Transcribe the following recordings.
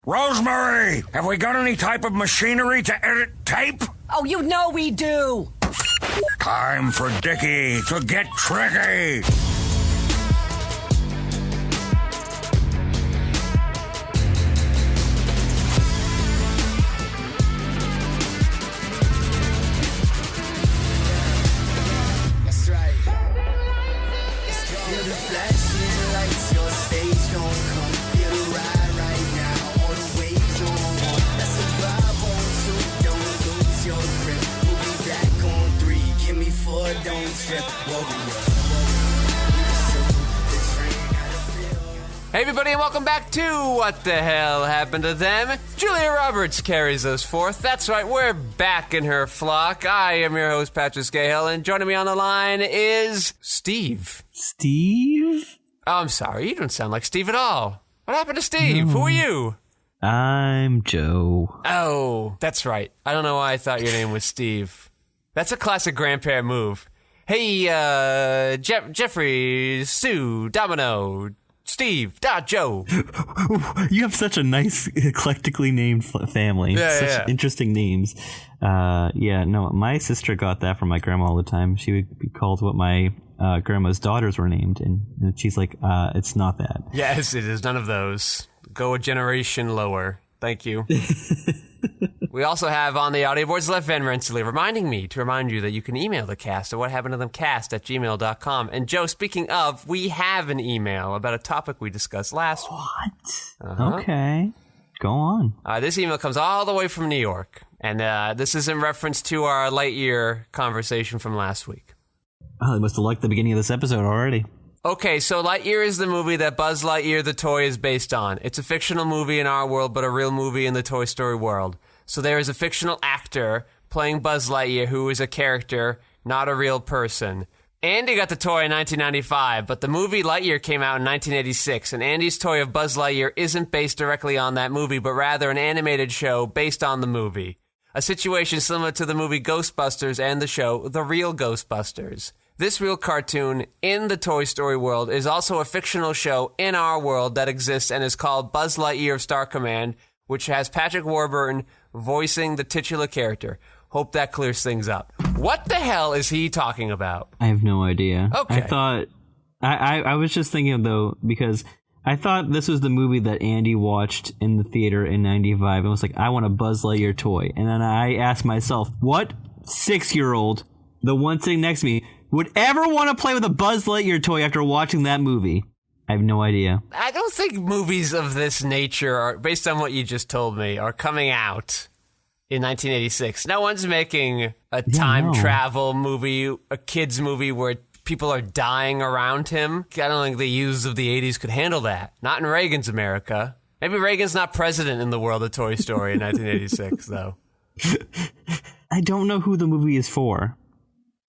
Rosemary, have we got any type of machinery to edit tape? Oh, you know we do. Time for Dickie to get tricky. Hey everybody, and welcome back to What the Hell Happened to Them? Julia Roberts carries us forth. That's right, we're back in her flock. I am your host, Patrick Skeyhill, and joining me on the line is Steve. Steve? Oh, I'm sorry, you don't sound like Steve at all. What happened to Steve? No. Who are you? I'm Joe. Oh, that's right. I don't know why I thought your name was Steve. That's a classic grandparent move. Hey, Jeffrey, Sue, Domino, Steve, Joe. You have such a nice, eclectically named family. Such interesting names. My sister got that from my grandma all the time. She would be called what my grandma's daughters were named, and she's like, it's not that. Yes, it is none of those. Go a generation lower. Thank you. We also have on the audio boards Lev Van Rensselaer reminding me to remind you that you can email the cast at whathappenedtothemcast@gmail.com. And Joe, speaking of, we have an email about a topic we discussed last week. What? Okay. Go on. This email comes all the way from New York. And this is in reference to our Lightyear conversation from last week. Oh, they must have liked the beginning of this episode already. Okay, so Lightyear is the movie that Buzz Lightyear the toy is based on. It's a fictional movie in our world, but a real movie in the Toy Story world. So there is a fictional actor playing Buzz Lightyear who is a character, not a real person. Andy got the toy in 1995, but the movie Lightyear came out in 1986, and Andy's toy of Buzz Lightyear isn't based directly on that movie, but rather an animated show based on the movie. A situation similar to the movie Ghostbusters and the show The Real Ghostbusters. This real cartoon in the Toy Story world is also a fictional show in our world that exists and is called Buzz Lightyear of Star Command, which has Patrick Warburton voicing the titular character. Hope that clears things up. What the hell is he talking about? I have no idea. Okay. I thought... I was just thinking, though, because I thought this was the movie that Andy watched in the theater in 95 and was like, I want a Buzz Lightyear toy. And then I asked myself, what 6-year-old, the one sitting next to me, would ever want to play with a Buzz Lightyear toy after watching that movie? I have no idea. I don't think movies of this nature, are, based on what you just told me, are coming out in 1986. No one's making a time travel movie, a kid's movie where people are dying around him. I don't think the youths of the 80s could handle that. Not in Reagan's America. Maybe Reagan's not president in the world of Toy Story in 1986, though. I don't know who the movie is for.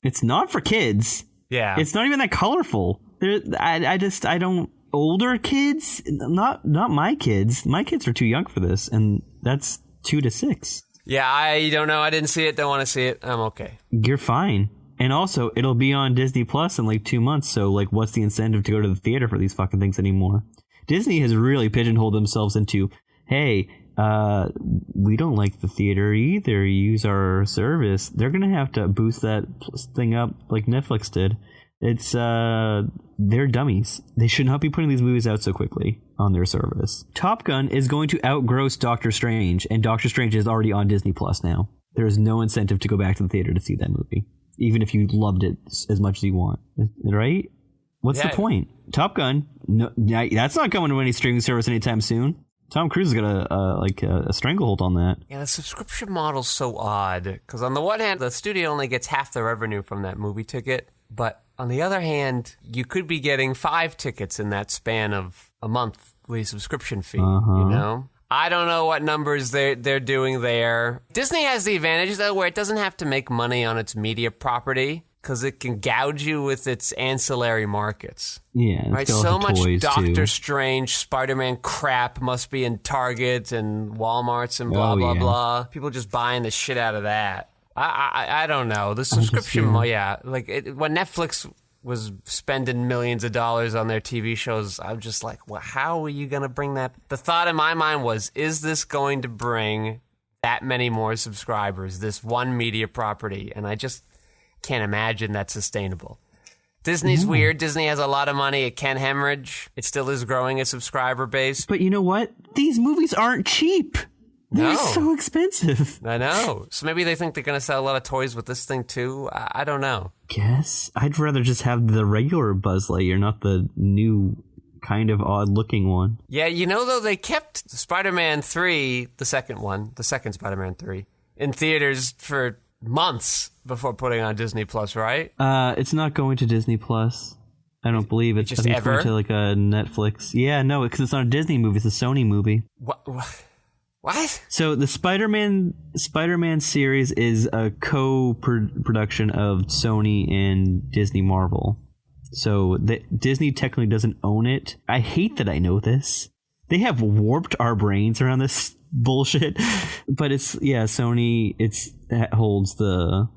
It's not for kids. Yeah. It's not even that colorful. I don't... Older kids? Not my kids. My kids are too young for this, and that's 2 to 6. Yeah, I don't know. I didn't see it. Don't want to see it. I'm okay. You're fine. And also, it'll be on Disney Plus in like 2 months, so like what's the incentive to go to the theater for these fucking things anymore? Disney has really pigeonholed themselves into, hey, we don't like the theater either. Use our service. They're going to have to boost that thing up like Netflix did. It's, they're dummies. They should not be putting these movies out so quickly on their service. Top Gun is going to outgross Doctor Strange, and Doctor Strange is already on Disney Plus now. There is no incentive to go back to the theater to see that movie, even if you loved it as much as you want. Right? What's the point? Top Gun, no, that's not coming to any streaming service anytime soon. Tom Cruise has got a stranglehold on that. Yeah, the subscription model's so odd. Because on the one hand, the studio only gets half the revenue from that movie ticket. But on the other hand, you could be getting 5 tickets in that span of a monthly subscription fee, you know? I don't know what numbers they're doing there. Disney has the advantage, though, where it doesn't have to make money on its media property. Because it can gouge you with its ancillary markets. Yeah, right. So much Doctor Strange, Spider-Man crap must be in Target and Walmarts and blah blah blah. People just buying the shit out of that. I don't know. The subscription, when Netflix was spending millions of dollars on their TV shows, I'm just like, well, how are you going to bring that? The thought in my mind was, is this going to bring that many more subscribers, this one media property? And I just can't imagine that's sustainable. Disney's weird. Disney has a lot of money. It can hemorrhage. It still is growing a subscriber base. But you know what? These movies aren't cheap. They're No. so expensive. I know. So maybe they think they're going to sell a lot of toys with this thing, too. I don't know. Guess I'd rather just have the regular Buzz Lightyear, not the new kind of odd-looking one. Yeah, though, they kept Spider-Man 3, the second Spider-Man 3, in theaters for months before putting on Disney Plus, right? It's not going to Disney Plus. I don't believe it. Just I think ever? it's going to like a Netflix. Yeah, no, because it's not a Disney movie. It's a Sony movie. What? So the Spider-Man series is a co-production of Sony and Disney Marvel. So Disney technically doesn't own it. I hate that I know this. They have warped our brains around this bullshit. But Sony holds the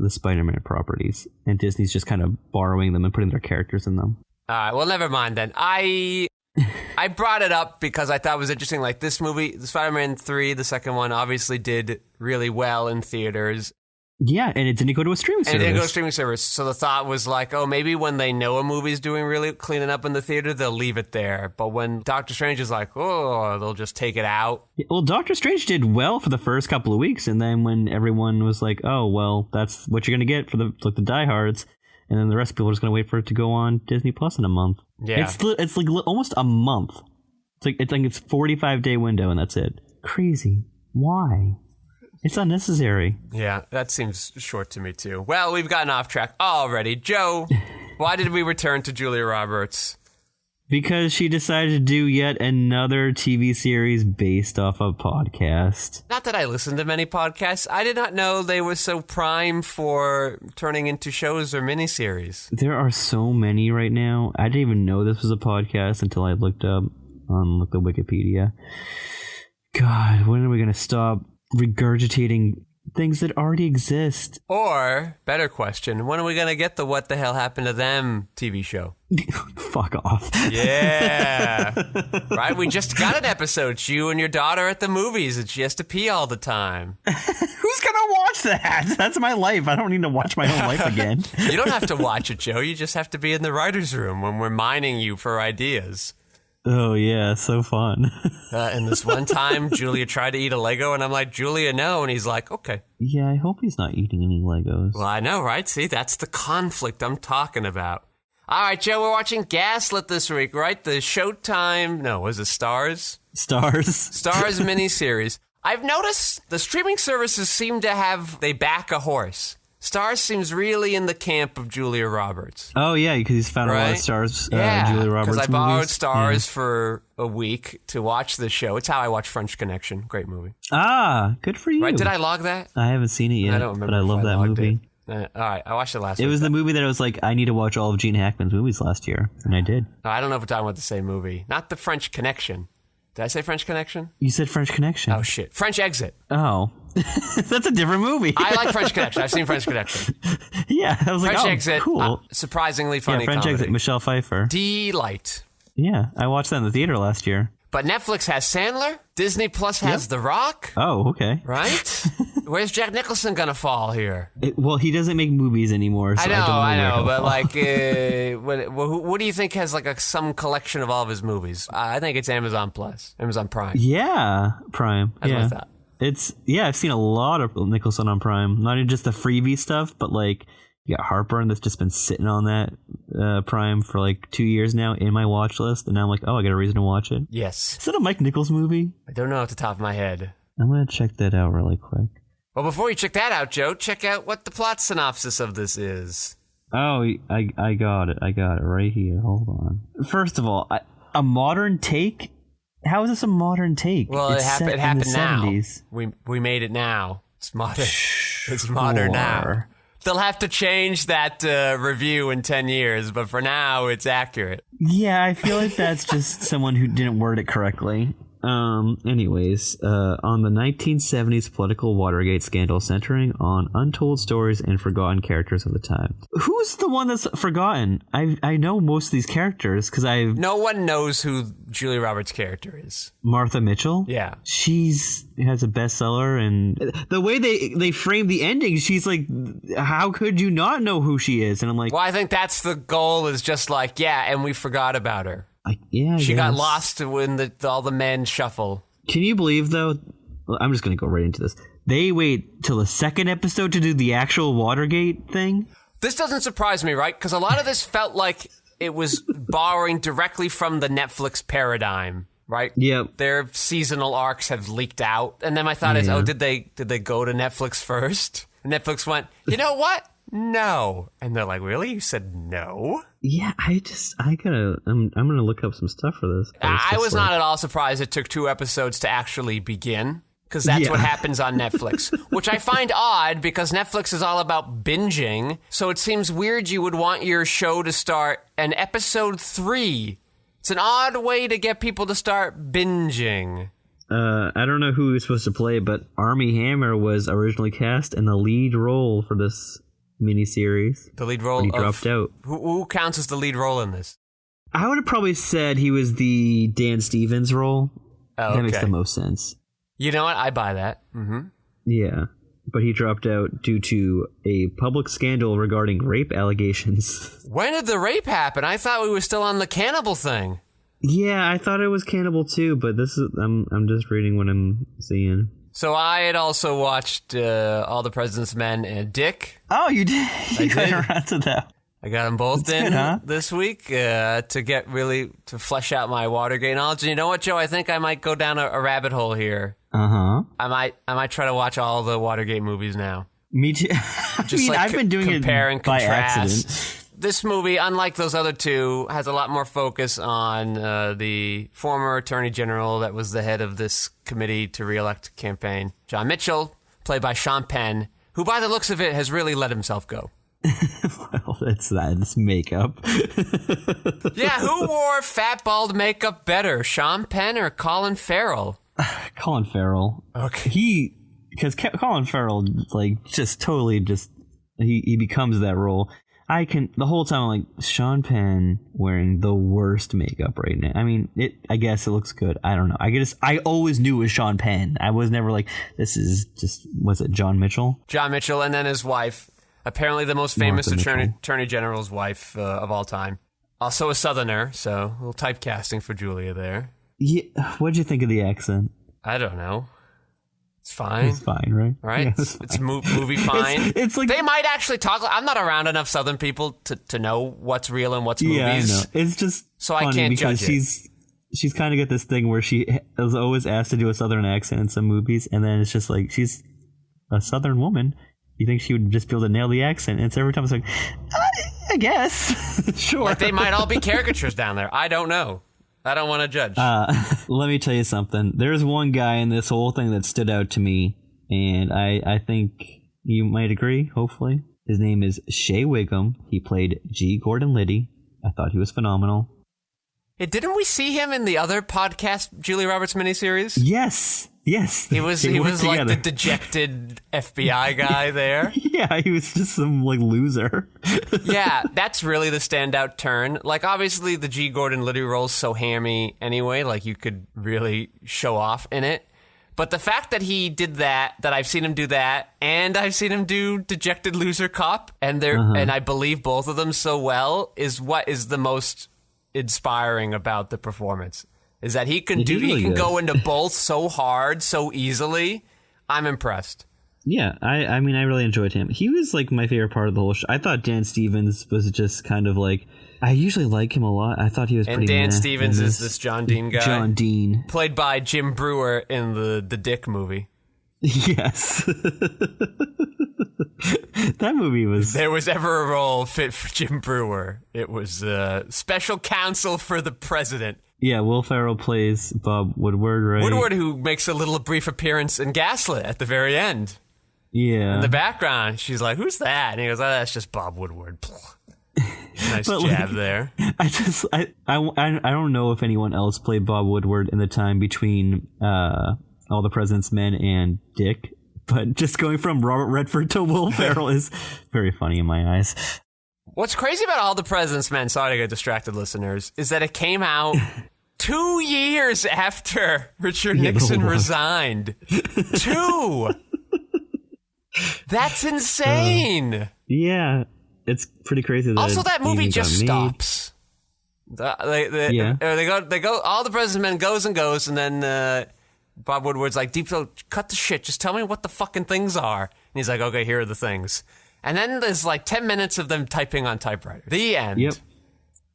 Spider-Man properties, and Disney's just kind of borrowing them and putting their characters in them. All right, well, never mind then. I brought it up because I thought it was interesting. Like, this movie, the Spider-Man 3, the second one, obviously did really well in theaters. Yeah, and it didn't go to a streaming service. And it didn't go to a streaming service. So the thought was like, oh, maybe when they know a movie's doing really cleaning up in the theater, they'll leave it there. But when Doctor Strange is like, oh, they'll just take it out. Well, Doctor Strange did well for the first couple of weeks, and then when everyone was like, oh, well, that's what you're going to get for the diehards, and then the rest of people are just going to wait for it to go on Disney Plus in a month. Yeah. It's like almost a month. It's 45-day window, and that's it. Crazy. Why? It's unnecessary. Yeah, that seems short to me, too. Well, we've gotten off track already. Joe, why did we return to Julia Roberts? Because she decided to do yet another TV series based off a podcast. Not that I listen to many podcasts. I did not know they were so prime for turning into shows or miniseries. There are so many right now. I didn't even know this was a podcast until I looked up on the Wikipedia. God, when are we going to stop regurgitating things that already exist? Or, better question, when are we going to get the What the Hell Happened to Them TV show? Fuck off. Yeah. Right? We just got an episode. It's you and your daughter at the movies, and she has to pee all the time. Who's gonna watch that? That's my life. I don't need to watch my own life again. You don't have to watch it, Joe. You just have to be in the writer's room when we're mining you for ideas. Oh, yeah, so fun. And this one time, Julia tried to eat a Lego, and I'm like, Julia, no. And he's like, okay. Yeah, I hope he's not eating any Legos. Well, I know, right? See, that's the conflict I'm talking about. All right, Joe, we're watching Gaslit this week, right? The Showtime, no, was it Stars? Stars miniseries. I've noticed the streaming services seem to they back a horse. Stars seems really in the camp of Julia Roberts. Oh, yeah, because he's found a lot of Stars, Julia Roberts because I borrowed movies. Stars for a week to watch the show. It's how I watch French Connection. Great movie. Ah, good for you. Right? Did I log that? I haven't seen it yet, I don't remember, but I love that movie. All right, I watched it last week. It was the movie that I was like, I need to watch all of Gene Hackman's movies last year, and I did. I don't know if we're talking about the same movie. Not the French Connection. Did I say French Connection? You said French Connection. Oh, shit. French Exit. Oh. That's a different movie. I like French Connection. I've seen French Connection. Yeah, I was French like, oh, Exit, cool. Surprisingly funny French comedy. Exit, Michelle Pfeiffer. Delight. Yeah, I watched that in the theater last year. But Netflix has Sandler. Disney Plus has The Rock. Oh, okay. Right? Where's Jack Nicholson going to fall here? Well, he doesn't make movies anymore, so I don't know but like, what do you think has like some collection of all of his movies? I think it's Amazon Prime. Yeah, Prime. That's what I thought. I've seen a lot of Nicholson on Prime. Not even just the freebie stuff, but like you got Heartburn that's just been sitting on that Prime for like 2 years now in my watch list, and now I'm like, oh, I got a reason to watch it. Yes. Is that a Mike Nichols movie? I don't know off the top of my head. I'm gonna check that out really quick. Well, before you check that out, Joe, check out what the plot synopsis of this is. Oh, I got it. I got it right here. Hold on. First of all, a modern take. How is this a modern take? Well, it happened now. 70s. We made it now. It's modern. It's modern now. They'll have to change that review in 10 years, but for now, it's accurate. Yeah, I feel like that's just someone who didn't word it correctly. Anyways, on the 1970s political Watergate scandal centering on untold stories and forgotten characters of the time. Who's the one that's forgotten? I know most of these characters because No one knows who Julia Roberts' character is. Martha Mitchell? Yeah. She's has a bestseller, and the way they frame the ending, she's like, how could you not know who she is? And I'm like... Well, I think that's the goal, is just like, yeah, and we forgot about her. She got lost when all the men shuffle. Can you believe, though? Well, I'm just going to go right into this. They wait till the second episode to do the actual Watergate thing? This doesn't surprise me, right? Because a lot of this felt like it was borrowing directly from the Netflix paradigm, right? Yep. Their seasonal arcs have leaked out. And then my thought is, did they go to Netflix first? And Netflix went, you know what? No. And they're like, really? You said no? Yeah, I'm gonna look up some stuff for this. I was not at all surprised it took 2 episodes to actually begin, because that's what happens on Netflix, which I find odd because Netflix is all about binging. So it seems weird you would want your show to start an episode 3. It's an odd way to get people to start binging. I don't know who he was supposed to play, but Armie Hammer was originally cast in the lead role for this miniseries. The lead role. He dropped out. Who counts as the lead role in this? I would have probably said he was the Dan Stevens role. Oh, that makes the most sense. You know what? I buy that. Mm-hmm. Yeah, but he dropped out due to a public scandal regarding rape allegations. When did the rape happen? I thought we were still on the cannibal thing. Yeah, I thought it was cannibal too, but this is I'm just reading what I'm seeing. So I had also watched All the President's Men and Dick. Oh, you did? You got around to that. I got them both That's good, this week to flesh out my Watergate knowledge. And you know what, Joe? I think I might go down a rabbit hole here. Uh-huh. I might try to watch all the Watergate movies now. Me too. I've been doing compare it and by contrast. accident. This movie, unlike those other two, has a lot more focus on the former Attorney General that was the head of this committee to re-elect campaign, John Mitchell, played by Sean Penn, who, by the looks of it, has really let himself go. Well, it's makeup. Yeah, who wore fat, bald makeup better, Sean Penn or Colin Farrell? Colin Farrell. Okay. Because Colin Farrell, like, just totally he becomes that role. The whole time I'm like, Sean Penn wearing the worst makeup right now. I mean, I guess it looks good. I don't know. I always knew it was Sean Penn. I was never like, this is just, was it John Mitchell? John Mitchell, and then his wife, apparently the most famous Attorney General's wife of all time. Also a Southerner, so a little typecasting for Julia there. Yeah, what'd you think of the accent? I don't know. It's fine. It's fine, right? Right? Yeah, it's movie fine. It's like... They might actually talk... I'm not around enough Southern people to know what's real and what's movies. Yeah, I know. It's just so funny I can't because judge it. She's kind of got this thing where she is always asked to do a Southern accent in some movies, and then it's just like, she's a Southern woman. You think she would just be able to nail the accent? And it's every time it's like, I guess. Sure. Like they might all be caricatures down there. I don't know. I don't want to judge. Let me tell you something. There's one guy in this whole thing that stood out to me, and I think you might agree, hopefully. His name is Shea Wiggum. He played G. Gordon Liddy. I thought he was phenomenal. Hey, didn't we see him in the other podcast, Julia Roberts miniseries? Yes. He was like the dejected FBI guy there. Yeah, he was just some like loser. Yeah, that's really the standout turn. Like obviously the G. Gordon Liddy role's so hammy anyway, like you could really show off in it. But the fact that he did that I've seen him do that, and I've seen him do dejected loser cop, and and I believe both of them so well, is what is the most inspiring about the performance. Is that he can go into both so hard, so easily. I'm impressed. Yeah, I mean, I really enjoyed him. He was like my favorite part of the whole show. I thought Dan Stevens was just kind of like, I usually like him a lot. I thought he was pretty And Dan Stevens is this John Dean guy. John Dean. Played by Jim Brewer in the Dick movie. Yes. That movie was... If there was ever a role fit for Jim Brewer, it was special counsel for the president. Yeah, Will Ferrell plays Bob Woodward, right? Woodward, who makes a little brief appearance in Gaslit at the very end. Yeah. In the background, she's like, who's that? And he goes, oh, that's just Bob Woodward. Nice But, jab like, there. I don't know if anyone else played Bob Woodward in the time between All the President's Men and Dick, but just going from Robert Redford to Will Ferrell is very funny in my eyes. What's crazy about All the President's Men, sorry to get distracted, listeners, is that it came out 2 years after Richard Nixon resigned. 2! That's insane! Yeah, it's pretty crazy. Also, that movie just stops. Yeah. They go. All the President's Men goes and goes, and then Bob Woodward's like, "Deep Throat, cut the shit. Just tell me what the fucking things are." And he's like, "Okay, here are the things." And then there's like 10 minutes of them typing on typewriters. The end. Yep.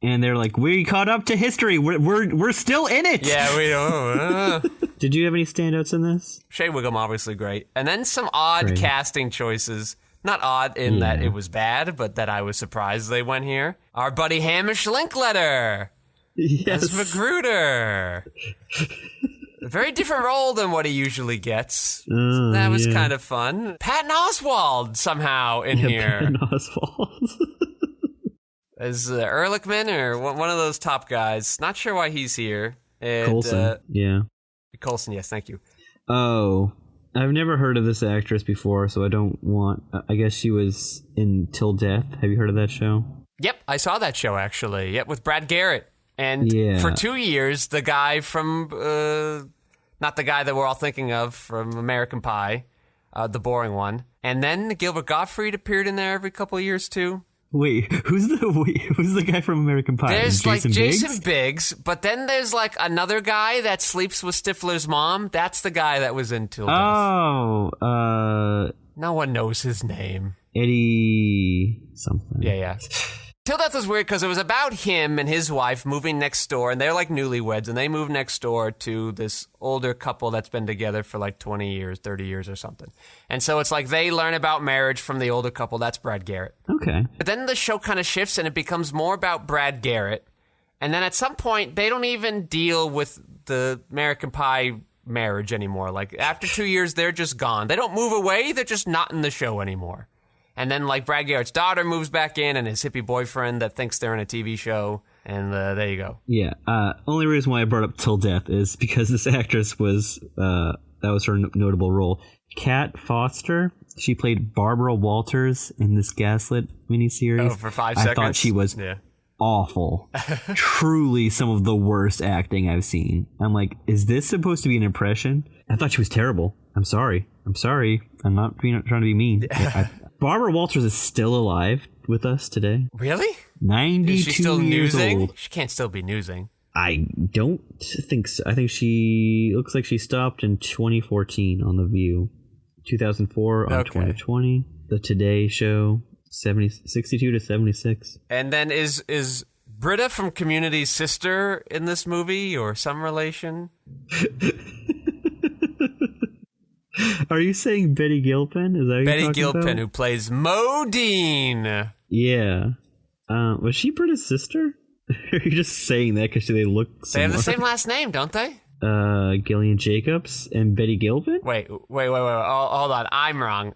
And they're like, "We caught up to history. We're still in it." Yeah, we don't. Did you have any standouts in this? Shea Wiggum, obviously great. And then some odd casting choices. Not odd in that it was bad, but that I was surprised they went here. Our buddy Hamish Linklater Yes. as Magruder. A very different role than what he usually gets. So that was kind of fun. Patton Oswalt somehow in here. Patton Oswalt. As Ehrlichman or one of those top guys. Not sure why he's here. And, Coulson. Yeah. Coulson, yes, thank you. Oh, I've never heard of this actress before, so I don't want... I guess she was in Till Death. Have you heard of that show? Yep, I saw that show, actually. Yep, with Brad Garrett. And for 2 years, the guy from... not the guy that we're all thinking of from American Pie, the boring one. And then Gilbert Gottfried appeared in there every couple of years, too. Wait, who's the guy from American Pie? There's Jason Jason Biggs, but then there's like another guy that sleeps with Stifler's mom. That's the guy that was in Till Death. Oh, no one knows his name. Eddie something. Yeah. Till Death was weird because it was about him and his wife moving next door, and they're like newlyweds, and they move next door to this older couple that's been together for like 20 years, 30 years or something. And so it's like they learn about marriage from the older couple. That's Brad Garrett. Okay. But then the show kind of shifts, and it becomes more about Brad Garrett. And then at some point, they don't even deal with the American Pie marriage anymore. Like, after 2 years, they're just gone. They don't move away. They're just not in the show anymore. And then, like, Brad Garrett's daughter moves back in, and his hippie boyfriend that thinks they're in a TV show. And there you go. Yeah. Only reason why I brought up Till Death is because this actress was, that was her notable role. Kat Foster. She played Barbara Walters in this Gaslit miniseries. Oh, for 5 seconds? I thought she was awful. Truly some of the worst acting I've seen. I'm like, is this supposed to be an impression? I thought she was terrible. I'm sorry. I'm not trying to be mean. Barbara Walters is still alive with us today. Really? 92 Is she still years newsing? old. She can't still be newsing. I don't think so. I think she looks like she stopped in 2014 on The View. 2004 on 2020. The Today Show, 62 to 76. And then is Britta from Community's sister in this movie or some relation? Are you saying Betty Gilpin? Is that what Betty you're talking Gilpin, about? who plays Modine. Yeah. Was she Britta's sister? Are you just saying that because they look similar? They have the same last name, don't they? Gillian Jacobs and Betty Gilpin? Wait. Oh, hold on. I'm wrong.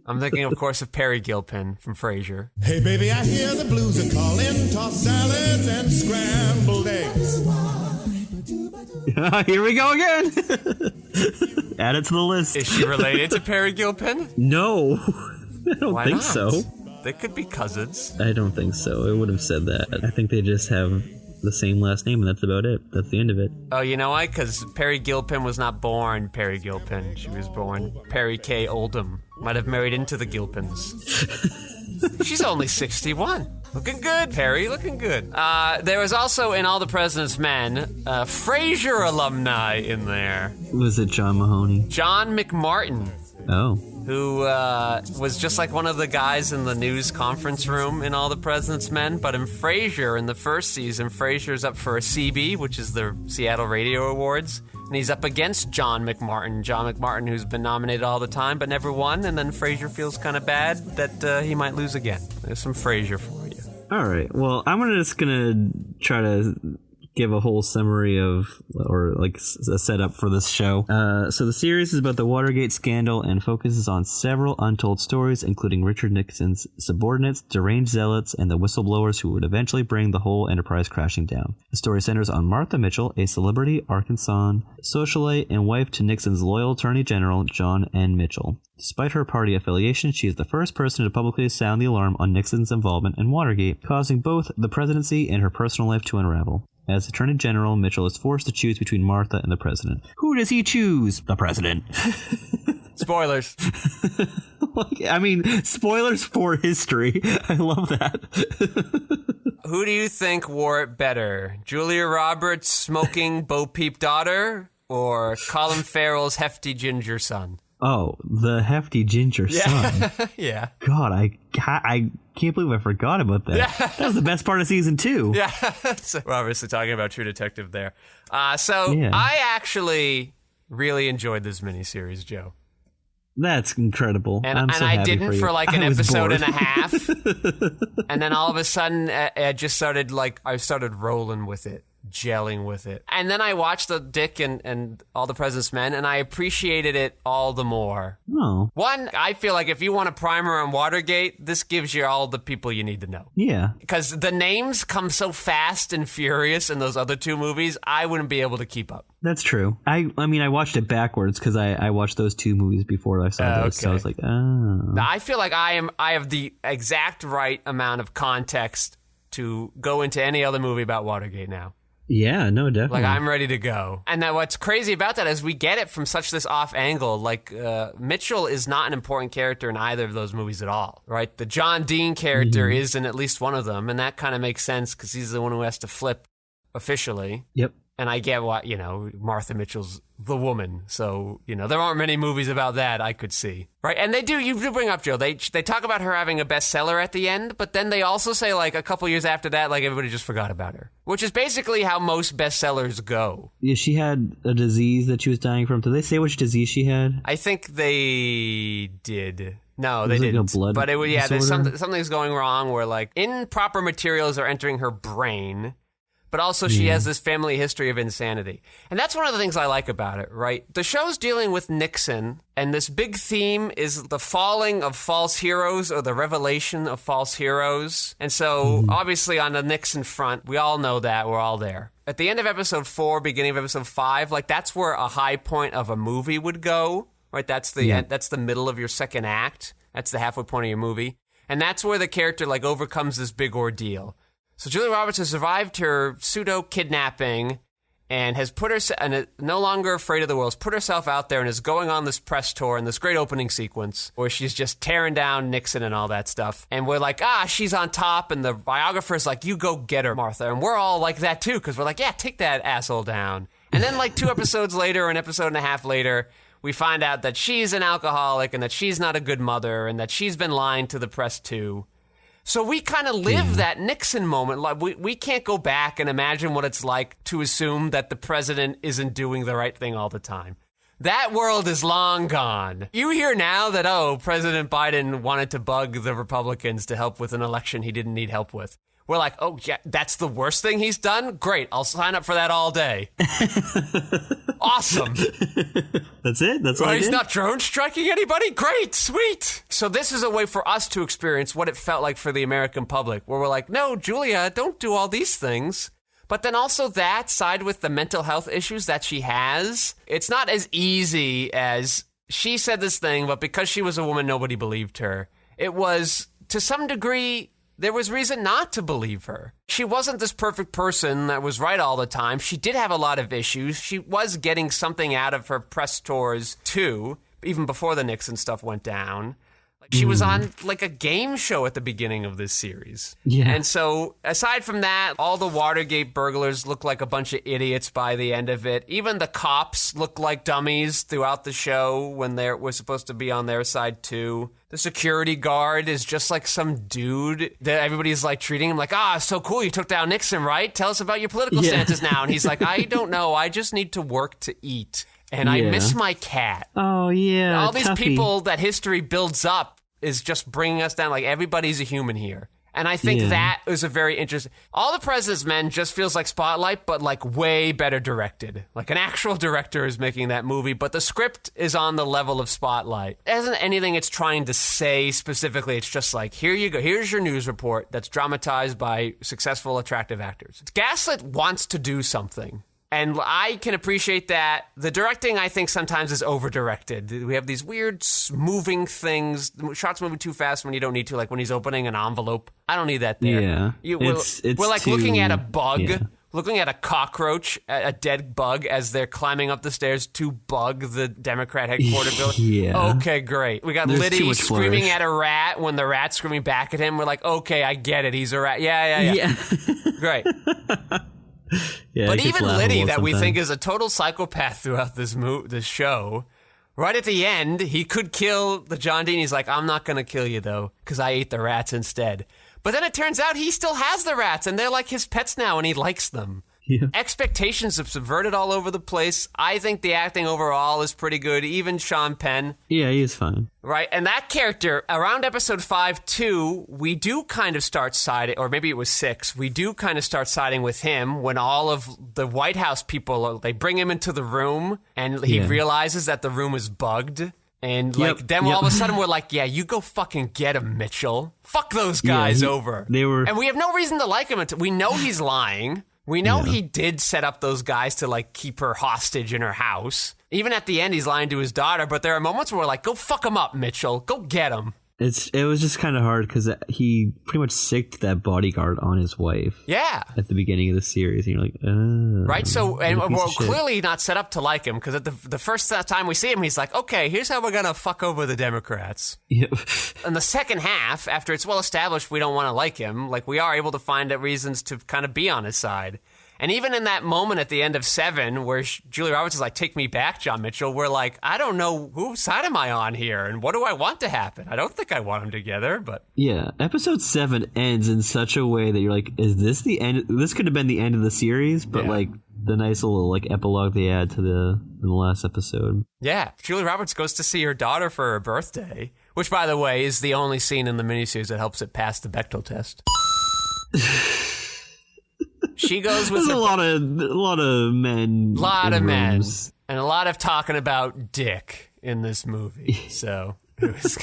I'm thinking, of course, of Perry Gilpin from Frasier. Hey, baby, I hear the blues are calling. Tossed salads and scrambled eggs. Here we go again. Add it to the list. Is she related to Perry Gilpin? No. I don't Why think not? so. They could be cousins. I don't think so. It would have said that. I think they just have the same last name, and that's about it. That's the end of it. Oh, you know why? Because Perry Gilpin was not born Perry Gilpin. She was born Perry K. Oldham. Might have married into the Gilpins. She's only 61. Looking good, Perry. Looking good. There was also, in All the President's Men, Frasier alumni in there. Was it John Mahoney? John McMartin. Oh. Who was just like one of the guys in the news conference room in All the President's Men. But in Frasier, in the first season, Frasier's up for a CB, which is the Seattle Radio Awards. And he's up against John McMartin. John McMartin, who's been nominated all the time but never won. And then Frasier feels kind of bad that he might lose again. There's some Frasier for you. All right. Well, I'm just going to try to give a whole summary or like a setup for this show. So the series is about the Watergate scandal and focuses on several untold stories, including Richard Nixon's subordinates, deranged zealots, and the whistleblowers who would eventually bring the whole enterprise crashing down. The story centers on Martha Mitchell, a celebrity Arkansan socialite and wife to Nixon's loyal Attorney General John N. Mitchell. Despite her party affiliation, she is the first person to publicly sound the alarm on Nixon's involvement in Watergate, causing both the presidency and her personal life to unravel. As Attorney General, Mitchell is forced to choose between Martha and the president. Who does he choose? The president. Spoilers. I mean, spoilers for history. I love that. Who do you think wore it better? Julia Roberts' smoking Bo Peep daughter or Colin Farrell's hefty ginger son? Oh, the hefty ginger son. Yeah. God, I can't believe I forgot about that. Yeah. That was the best part of season 2. Yeah. So we're obviously talking about True Detective there. I actually really enjoed this miniseries, Joe. That's incredible. And I didn't for like an episode and a half. And then all of a sudden, I started rolling with it, gelling with it. And then I watched the Dick and All the President's Men, and I appreciated it all the more. Oh. One, I feel like if you want a primer on Watergate, this gives you all the people you need to know. Yeah. Because the names come so fast and furious in those other 2 movies, I wouldn't be able to keep up. That's true. I mean, I watched it backwards because I watched those 2 movies before I saw those. Okay. So I was like, oh. I feel like I have the exact right amount of context to go into any other movie about Watergate now. Yeah, no, definitely. Like, I'm ready to go. And then what's crazy about that is we get it from such this off angle. Like, Mitchell is not an important character in either of those movies at all, right? The John Dean character is in at least one of them, and that kind of makes sense because he's the one who has to flip officially. Yep. And I get what, Martha Mitchell's the woman. So, there aren't many movies about that I could see. Right? And you do bring up, Joe, they talk about her having a bestseller at the end, but then they also say, like, a couple years after that, like, everybody just forgot about her. Which is basically how most bestsellers go. Yeah, she had a disease that she was dying from. Did they say which disease she had? I think they did. No, they didn't. But there's something's going wrong where, like, improper materials are entering her brain. But also she has this family history of insanity. And that's one of the things I like about it, right? The show's dealing with Nixon, and this big theme is the falling of false heroes or the revelation of false heroes. And so, obviously, on the Nixon front, we all know that. We're all there. At the end of episode 4, beginning of episode 5, like, that's where a high point of a movie would go, right? That's the end, that's the middle of your second act. That's the halfway point of your movie. And that's where the character, like, overcomes this big ordeal. So Julia Roberts has survived her pseudo-kidnapping and has no longer afraid of the world, has put herself out there and is going on this press tour and this great opening sequence where she's just tearing down Nixon and all that stuff. And we're like, she's on top, and the biographer's like, you go get her, Martha. And we're all like that too, because we're like, yeah, take that asshole down. And then like 2 episodes later, an episode and a half later, we find out that she's an alcoholic and that she's not a good mother and that she's been lying to the press too. So we kind of live that Nixon moment. Like we can't go back and imagine what it's like to assume that the president isn't doing the right thing all the time. That world is long gone. You hear now that, President Biden wanted to bug the Republicans to help with an election he didn't need help with. We're like, oh, yeah, that's the worst thing he's done? Great, I'll sign up for that all day. Awesome. That's it? That's all I did? He's not drone striking anybody? Great, sweet. So this is a way for us to experience what it felt like for the American public, where we're like, no, Julia, don't do all these things. But then also that side with the mental health issues that she has, it's not as easy as she said this thing, but because she was a woman, nobody believed her. It was, to some degree, there was reason not to believe her. She wasn't this perfect person that was right all the time. She did have a lot of issues. She was getting something out of her press tours, too, even before the Nixon stuff went down. She was on, like, a game show at the beginning of this series. Yeah. And so, aside from that, all the Watergate burglars look like a bunch of idiots by the end of it. Even the cops look like dummies throughout the show when we're supposed to be on their side, too. The security guard is just like some dude that everybody's, like, treating him like, so cool, you took down Nixon, right? Tell us about your political stances now. And he's like, I don't know, I just need to work to eat. And I miss my cat. Oh, yeah. All these people that history builds up is just bringing us down. Like, everybody's a human here. And I think that is a very interesting... All the President's Men just feels like Spotlight, but like way better directed. Like an actual director is making that movie, but the script is on the level of Spotlight. It isn't anything it's trying to say specifically. It's just like, here you go. Here's your news report that's dramatized by successful, attractive actors. Gaslit wants to do something. And I can appreciate that. The directing, I think, sometimes is over-directed. We have these weird moving things, shots moving too fast when you don't need to, like when he's opening an envelope. I don't need that there. Yeah. We're like looking at a bug, looking at a cockroach, a dead bug, as they're climbing up the stairs to bug the Democrat headquarters building. Yeah. Okay, great. We got There's Liddy screaming at a rat when the rat's screaming back at him. We're like, okay, I get it. He's a rat. Yeah. Great. Yeah, but even Liddy, that we think is a total psychopath throughout this show, right at the end, he could kill the John Dean. He's like, I'm not going to kill you, though, because I ate the rats instead. But then it turns out he still has the rats, and they're like his pets now, and he likes them. Yeah. Expectations have subverted all over the place. I think the acting overall is pretty good, even Sean Penn. Yeah, he is fine. Right, and that character, around episode 5, too, we do kind of start siding, or maybe it was 6, we do kind of start siding with him when all of the White House people, they bring him into the room, and he realizes that the room is bugged. And then all of a sudden we're like, yeah, you go fucking get him, Mitchell. Fuck those guys over. And we have no reason to like him until we know he's lying. We know he did set up those guys to, like, keep her hostage in her house. Even at the end, he's lying to his daughter, but there are moments where we're like, go fuck him up, Mitchell. Go get him. It was just kind of hard because he pretty much sicked that bodyguard on his wife. Yeah. At the beginning of the series. And you're like, oh. Right, so, and we're clearly not set up to like him because at the first time we see him, he's like, okay, here's how we're going to fuck over the Democrats. Yep. In the second half, after it's well established we don't want to like him, like we are able to find reasons to kind of be on his side. And even in that moment at the end of 7, where Julia Roberts is like, take me back, John Mitchell, we're like, I don't know whose side am I on here, and what do I want to happen? I don't think I want them together, but... Yeah, episode 7 ends in such a way that you're like, is this the end? This could have been the end of the series, but like, the nice little like epilogue they add to the last episode. Yeah, Julia Roberts goes to see her daughter for her birthday, which, by the way, is the only scene in the miniseries that helps it pass the Bechdel test. She goes with a lot of men, and a lot of talking about dick in this movie. So it was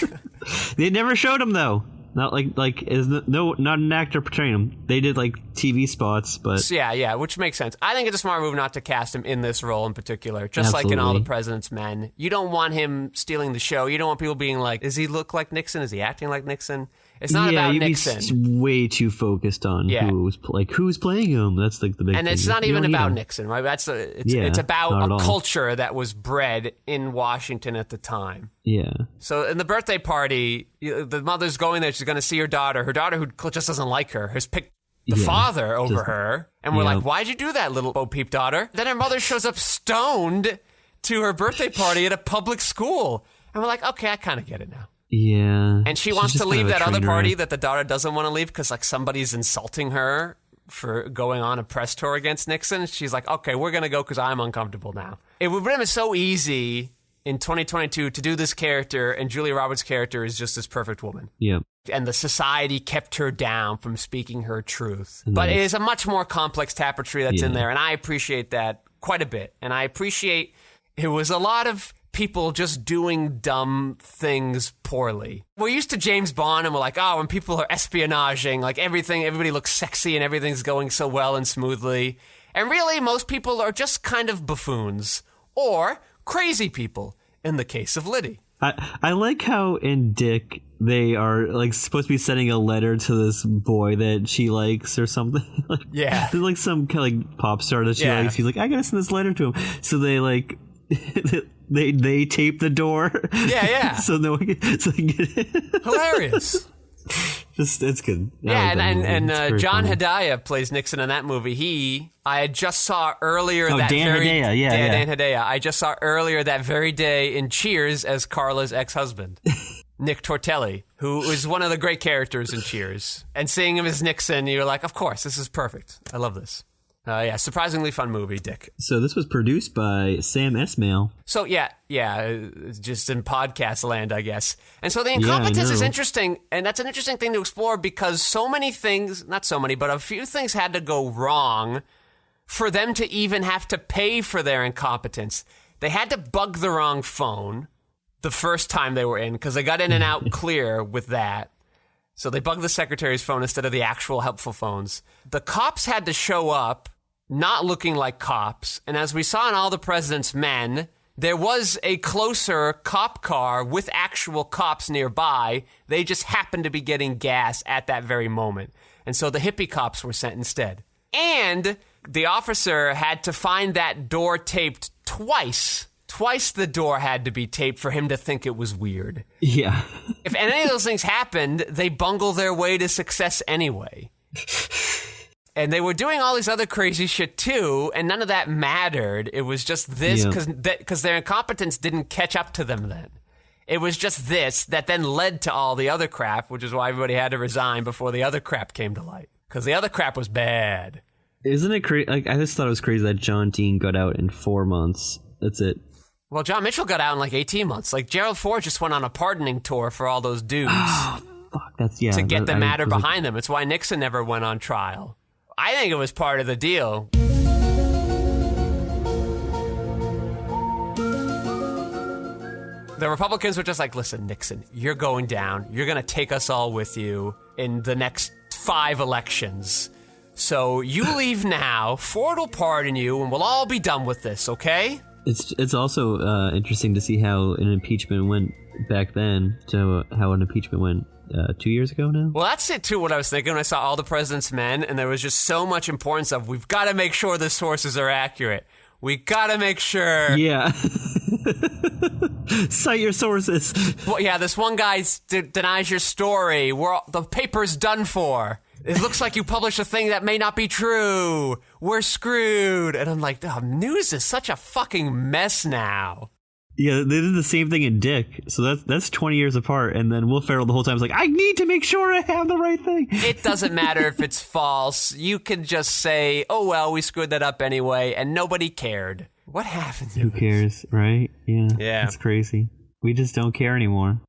they never showed him though. Not not an actor portraying him. They did like TV spots, but yeah, which makes sense. I think it's a smart move not to cast him in this role in particular. Just like in All the President's Men, you don't want him stealing the show. You don't want people being like, "Does he look like Nixon? Is he acting like Nixon?" It's not about Nixon. Be way too focused on who's playing him. That's like the big and thing. It's not even about Nixon, right? It's about a culture that was bred in Washington at the time. Yeah. So in the birthday party, the mother's going there. She's going to see her daughter. Her daughter, who just doesn't like her, has picked the father over her. And we're like, why'd you do that, little Bo-Peep daughter? Then her mother shows up stoned to her birthday party at a public school. And we're like, okay, I kind of get it now. Yeah. And she wants to leave that other party that the daughter doesn't want to leave because like somebody's insulting her for going on a press tour against Nixon. She's like, okay, we're going to go because I'm uncomfortable now. It would have been so easy in 2022 to do this character, and Julia Roberts' character is just this perfect woman. Yep. And the society kept her down from speaking her truth. But it is a much more complex tapestry that's in there, and I appreciate that quite a bit. And I appreciate it was a lot of people just doing dumb things poorly. We're used to James Bond, and we're like, oh, when people are espionaging, like everybody looks sexy and everything's going so well and smoothly. And really, most people are just kind of buffoons. Or crazy people, in the case of Liddy. I like how in Dick they are like supposed to be sending a letter to this boy that she likes or something. Yeah. There's like some kind of like pop star that she likes. He's like, I gotta send this letter to him. So they like they tape the door. Yeah. so no one can, so they can get in. Hilarious. Just it's good. And John Hedaya plays Nixon in that movie. I just saw earlier Dan Hedaya. I just saw earlier that very day in Cheers as Carla's ex-husband, Nick Tortelli, who is one of the great characters in Cheers. And seeing him as Nixon, you're like, of course, this is perfect. I love this. Yeah, surprisingly fun movie, Dick. So this was produced by Sam Esmail. So yeah, just in podcast land, I guess. And so the incompetence is interesting, and that's an interesting thing to explore because so many things, not so many, but a few things had to go wrong for them to even have to pay for their incompetence. They had to bug the wrong phone the first time they were in because they got in and out clear with that. So they bugged the secretary's phone instead of the actual helpful phones. The cops had to show up not looking like cops. And as we saw in All the President's Men, there was a closer cop car with actual cops nearby. They just happened to be getting gas at that very moment. And so the hippie cops were sent instead. And the officer had to find that door taped twice. Twice the door had to be taped for him to think it was weird. Yeah. If any of those things happened, they bungle their way to success anyway. And they were doing all these other crazy shit too, and none of that mattered. It was just this, because their incompetence didn't catch up to them then. It was just this that then led to all the other crap, which is why everybody had to resign before the other crap came to light. Because the other crap was bad. Isn't it crazy? Like, I just thought it was crazy that John Dean got out in 4 months. That's it. Well, John Mitchell got out in like 18 months. Like, Gerald Ford just went on a pardoning tour for all those dudes. Fuck, to get the matter behind them. It's why Nixon never went on trial. I think it was part of the deal. The Republicans were just like, listen, Nixon, you're going down. You're going to take us all with you in the next 5 elections. So you leave now, Ford will pardon you, and we'll all be done with this, okay? It's also interesting to see how an impeachment went back then to how an impeachment went 2 years ago now. Well, that's it too, what I was thinking when I saw All the President's Men, and there was just so much importance of, we've got to make sure the sources are accurate. We got to make sure. Yeah. Cite your sources. Well, yeah, this one guy denies your story. The paper's done for. It looks like you published a thing that may not be true. We're screwed. And I'm like, oh, news is such a fucking mess now. Yeah, they did the same thing in Dick. So that's 20 years apart. And then Will Ferrell the whole time is like, I need to make sure I have the right thing. It doesn't matter if it's false. You can just say, oh, well, we screwed that up anyway. And nobody cared. What happened to Who cares, right? Yeah. That's crazy. We just don't care anymore.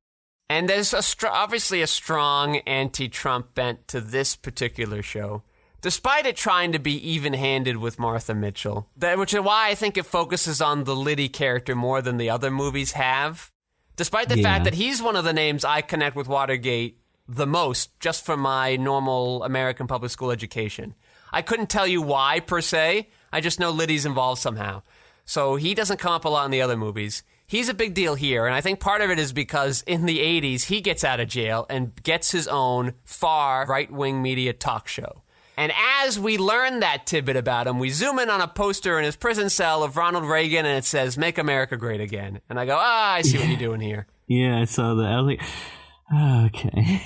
And there's obviously a strong anti-Trump bent to this particular show, despite it trying to be even-handed with Martha Mitchell, which is why I think it focuses on the Liddy character more than the other movies have, despite the fact that he's one of the names I connect with Watergate the most, just from my normal American public school education. I couldn't tell you why, per se. I just know Liddy's involved somehow. So he doesn't come up a lot in the other movies. He's a big deal here, and I think part of it is because in the 80s, he gets out of jail and gets his own far right-wing media talk show. And as we learn that tidbit about him, we zoom in on a poster in his prison cell of Ronald Reagan, and it says, "Make America Great Again." And I go, I see what you're doing here. Yeah, I saw that. I was like, okay.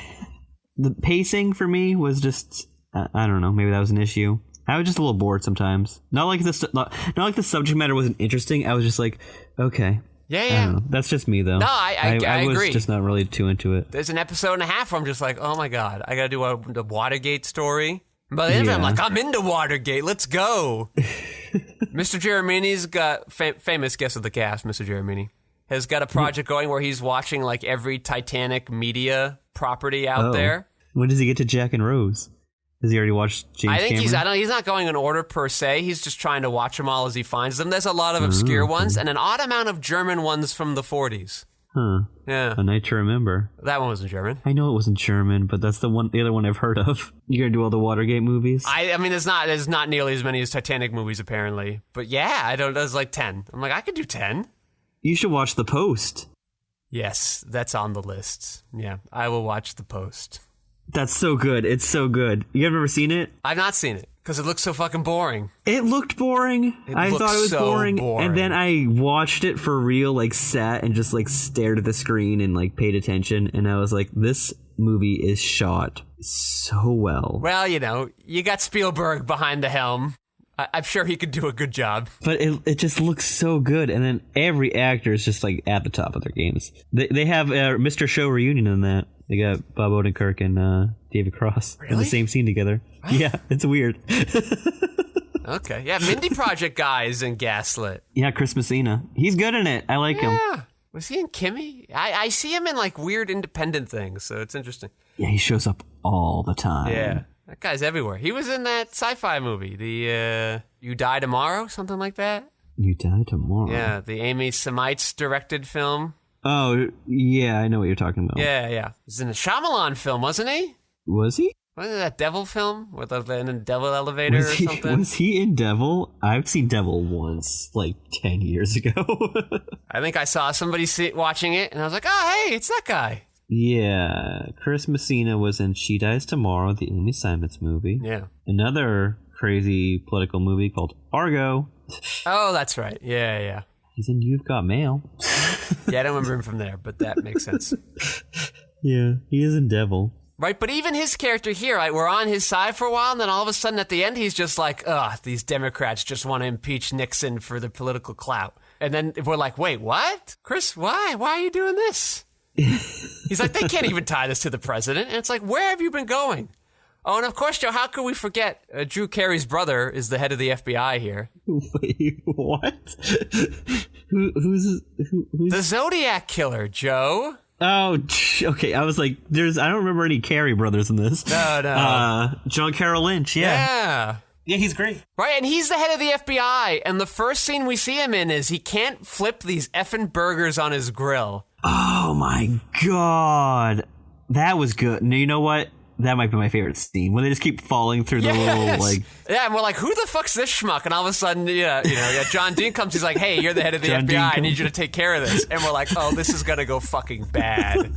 The pacing for me was just, I don't know, maybe that was an issue. I was just a little bored sometimes. Not like the subject matter wasn't interesting. I was just like, okay. Yeah. I don't know. That's just me, though. No, I agree. I was just not really too into it. There's an episode and a half where I'm just like, oh my God, I got to do a Watergate story. But then I'm like, I'm into Watergate. Let's go. Mr. Geremini's got famous guest of the cast, Mr. Geremini, has got a project going where he's watching like every Titanic media property out there. When does he get to Jack and Rose? Has he already watched James Cameron? He's not going in order per se. He's just trying to watch them all as he finds them. There's a lot of obscure ones and an odd amount of German ones from the 40s. Huh. Yeah. A Night to Remember. That one wasn't German. I know it wasn't German, but that's the other one I've heard of. You're gonna do all the Watergate movies? I mean, there's not nearly as many as Titanic movies apparently. But yeah, there's like 10. I'm like, I could do 10. You should watch The Post. Yes, that's on the list. Yeah, I will watch The Post. That's so good. It's so good. You have ever seen it? I've not seen it because it looks so fucking boring. It looked boring. I thought it was so boring. And then I watched it for real, like sat and just like stared at the screen and like paid attention. And I was like, this movie is shot so well. Well, you got Spielberg behind the helm. I'm sure he could do a good job. But it just looks so good. And then every actor is just like at the top of their games. They have Mr. Show reunion in that. They got Bob Odenkirk and David Cross in the same scene together. Yeah, it's weird. Okay, yeah, Mindy Project guy is in Gaslit. Yeah, Chris Messina. He's good in it. I like him. Yeah. Was he in Kimmy? I see him in like weird independent things, so it's interesting. Yeah, he shows up all the time. Yeah, that guy's everywhere. He was in that sci-fi movie, the You Die Tomorrow, something like that. You Die Tomorrow. Yeah, the Amy Semites directed film. Oh, yeah, I know what you're talking about. Yeah. He was in a Shyamalan film, wasn't he? Was he? Wasn't it that Devil film with the devil elevator or something? Was he in Devil? I've seen Devil once, like 10 years ago. I think I saw somebody watching it, and I was like, oh, hey, it's that guy. Yeah, Chris Messina was in She Dies Tomorrow, the Amy Simons movie. Yeah. Another crazy political movie called Argo. Oh, that's right. Yeah. He's in You've Got Mail. Yeah, I don't remember him from there, but that makes sense. Yeah, he is in Devil. Right, but even his character here, right, we're on his side for a while, and then all of a sudden at the end, he's just like, ugh, these Democrats just want to impeach Nixon for the political clout. And then we're like, wait, what? Chris, why? Why are you doing this? He's like, they can't even tie this to the president. And it's like, where have you been going? Oh, and of course, Joe, how could we forget? Drew Carey's brother is the head of the FBI here. Wait, what? Who's the Zodiac Killer, Joe? Oh, okay. I was like, I don't remember any Carey brothers in this. No. John Carroll Lynch, yeah. Yeah, he's great. Right, and he's the head of the FBI, and the first scene we see him in is he can't flip these effing burgers on his grill. Oh my God. That was good. No, you know what? That might be my favorite scene, when they just keep falling through the little, like... Yeah, and we're like, who the fuck's this schmuck? And all of a sudden, John Dean comes, he's like, hey, you're the head of the FBI, I need you to take care of this. And we're like, oh, this is gonna go fucking bad.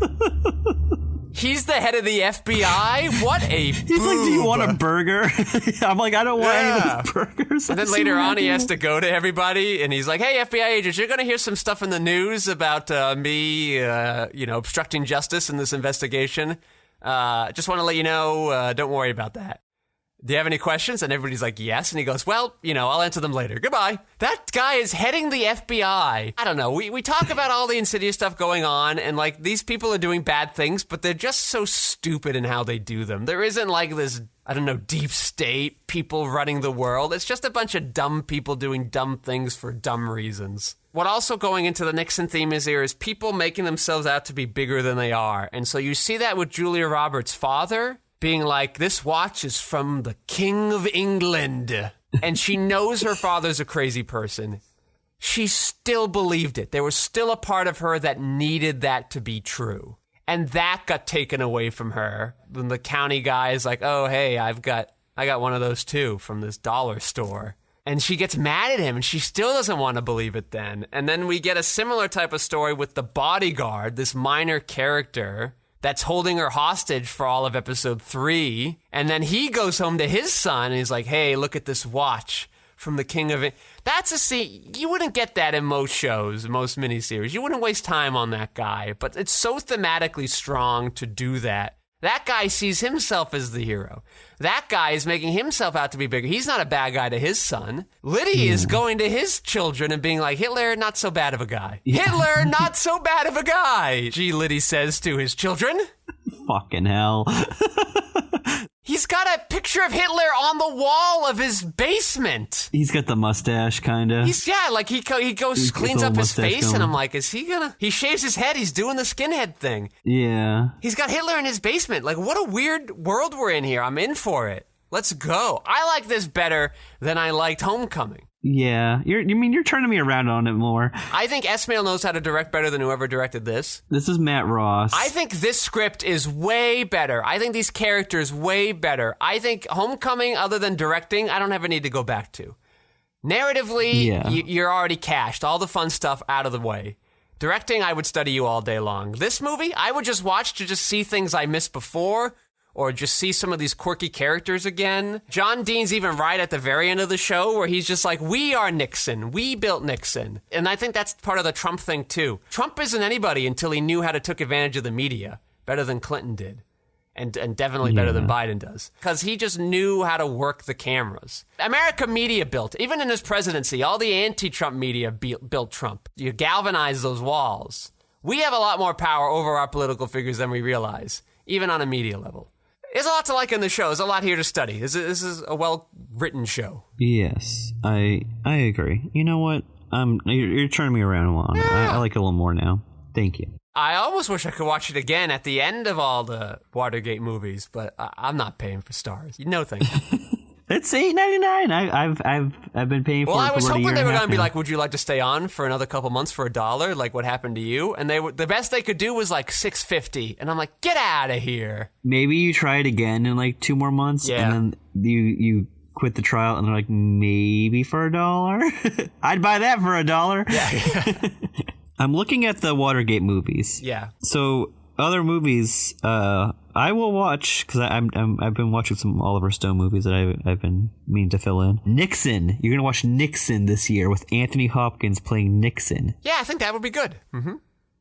He's the head of the FBI? What a He's like, do you want a burger? I'm like, I don't want any of those burgers. And then later on, he has to go to everybody, and he's like, hey, FBI agents, you're going to hear some stuff in the news about me, obstructing justice in this investigation. Just want to let you know, don't worry about that. Do you have any questions? And everybody's like, yes. And he goes, well, I'll answer them later. Goodbye. That guy is heading the FBI. I don't know. We talk about all the insidious stuff going on, and like these people are doing bad things, but they're just so stupid in how they do them. There isn't like this, I don't know, deep state people running the world. It's just a bunch of dumb people doing dumb things for dumb reasons. What also going into the Nixon theme is people making themselves out to be bigger than they are. And so you see that with Julia Roberts' father being like, this watch is from the King of England. And she knows her father's a crazy person. She still believed it. There was still a part of her that needed that to be true. And that got taken away from her. When the county guy is like, oh, hey, I got one of those too from this dollar store. And she gets mad at him, and she still doesn't want to believe it then. And then we get a similar type of story with the bodyguard, this minor character that's holding her hostage for all of episode 3. And then he goes home to his son, and he's like, hey, look at this watch from the King of It. That's a scene. You wouldn't get that in most shows, most miniseries. You wouldn't waste time on that guy. But it's so thematically strong to do that. That guy sees himself as the hero. That guy is making himself out to be bigger. He's not a bad guy to his son. Liddy is going to his children and being like, Hitler, not so bad of a guy. Yeah. Hitler, not so bad of a guy. Gee, Liddy says to his children. Fucking hell. He's got a picture of Hitler on the wall of his basement. He's got the mustache, kind of. He goes, cleans up his face, going. And I'm like, is he gonna... He shaves his head, he's doing the skinhead thing. Yeah. He's got Hitler in his basement. Like, what a weird world we're in here. I'm in for it. Let's go. I like this better than I liked Homecoming. Yeah, you're turning me around on it more. I think Esmail knows how to direct better than whoever directed this. This is Matt Ross. I think this script is way better. I think these characters way better. I think Homecoming, other than directing, I don't have a need to go back to. Narratively, you're already cashed. All the fun stuff out of the way. Directing, I would study you all day long. This movie, I would just watch to just see things I missed before, or just see some of these quirky characters again. John Dean's even right at the very end of the show where he's just like, we are Nixon. We built Nixon. And I think that's part of the Trump thing, too. Trump isn't anybody until he knew how to take advantage of the media better than Clinton did. And definitely better than Biden does. Because he just knew how to work the cameras. America media built. Even in his presidency, all the anti-Trump media built Trump. You galvanize those walls. We have a lot more power over our political figures than we realize, even on a media level. There's a lot to like in the show. There's a lot here to study. This is a well-written show. Yes, I agree. You know what? You're turning me around a lot. I like it a little more now. Thank you. I almost wish I could watch it again at the end of all the Watergate movies, but I'm not paying for stars. No thank you. It's $8.99. I've been paying for it. Well, I was hoping they were going to be now. like, would you like to stay on for another couple months for $1? Like what happened to you? And the best they could do was like $6.50. And I'm like, get out of here. Maybe you try it again in like 2 more months, Yeah. and then you quit the trial, and they're like, maybe for $1. I'd buy that for $1. Yeah. I'm looking at the Watergate movies. Yeah. So other movies, I will watch because I've been watching some Oliver Stone movies that I've been meaning to fill in. Nixon. You're gonna watch Nixon this year with Anthony Hopkins playing Nixon. Yeah, I think that would be good.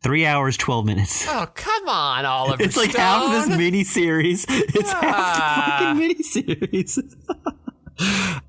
3 hours, 12 minutes. Oh, come on, Oliver It's like Stone. half of this miniseries. It's half the fucking miniseries.